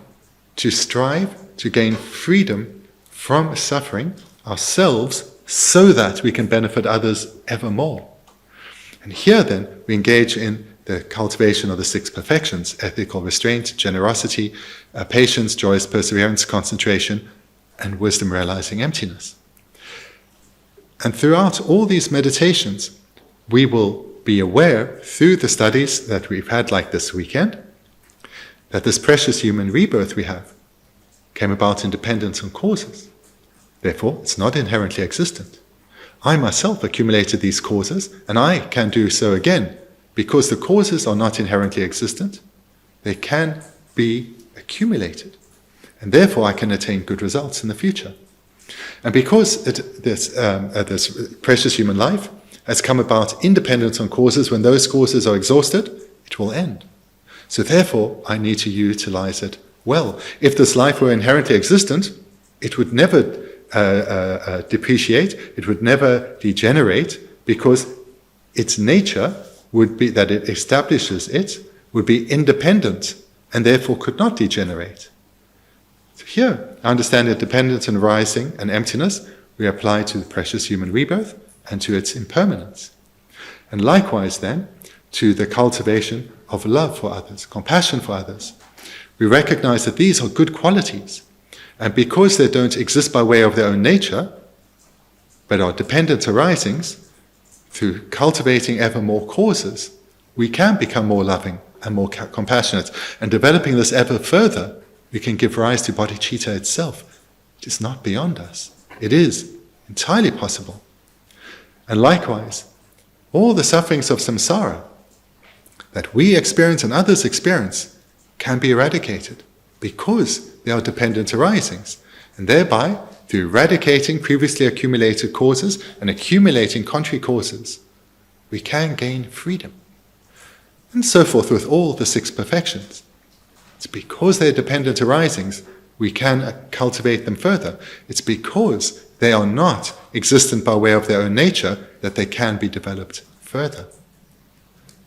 to strive to gain freedom from suffering ourselves so that we can benefit others ever more. And here then we engage in the cultivation of the 6 perfections: ethical restraint, generosity, patience, joyous perseverance, concentration, and wisdom realizing emptiness. And throughout all these meditations, we will be aware, through the studies that we've had like this weekend, that this precious human rebirth we have came about in dependence on causes. Therefore, it's not inherently existent. I myself accumulated these causes, and I can do so again, because the causes are not inherently existent. They can be accumulated, and therefore I can attain good results in the future. And because this precious human life has come about independent on causes, when those causes are exhausted, it will end. So therefore, I need to utilize it well. If this life were inherently existent, it would never depreciate, it would never degenerate, because its nature would be that it establishes it, would be independent, and therefore could not degenerate. So here, understanding dependence and rising and emptiness, we apply to the precious human rebirth and to its impermanence. And likewise then, to the cultivation of love for others, compassion for others. We recognize that these are good qualities, and because they don't exist by way of their own nature, but are dependent arisings, through cultivating ever more causes, we can become more loving and more compassionate. And developing this ever further, we can give rise to bodhicitta itself. It is not beyond us. It is entirely possible. And likewise, all the sufferings of samsara that we experience and others experience can be eradicated because they are dependent arisings. And thereby, through eradicating previously accumulated causes and accumulating contrary causes, we can gain freedom. And so forth with all the 6 perfections. It's because they're dependent arisings we can cultivate them further. It's because they are not existent by way of their own nature that they can be developed further.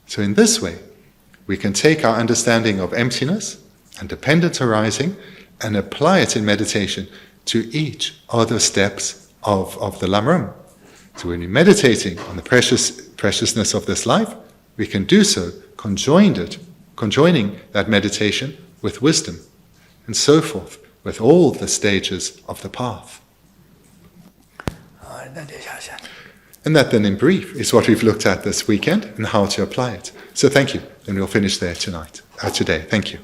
So in this way, we can take our understanding of emptiness and dependent arising and apply it in meditation to each of the steps of the Lamrim. So when we're meditating on the preciousness of this life, we can do so conjoining that meditation with wisdom, and so forth, with all the stages of the path. And that then in brief is what we've looked at this weekend and how to apply it. So thank you, and we'll finish there today. Thank you.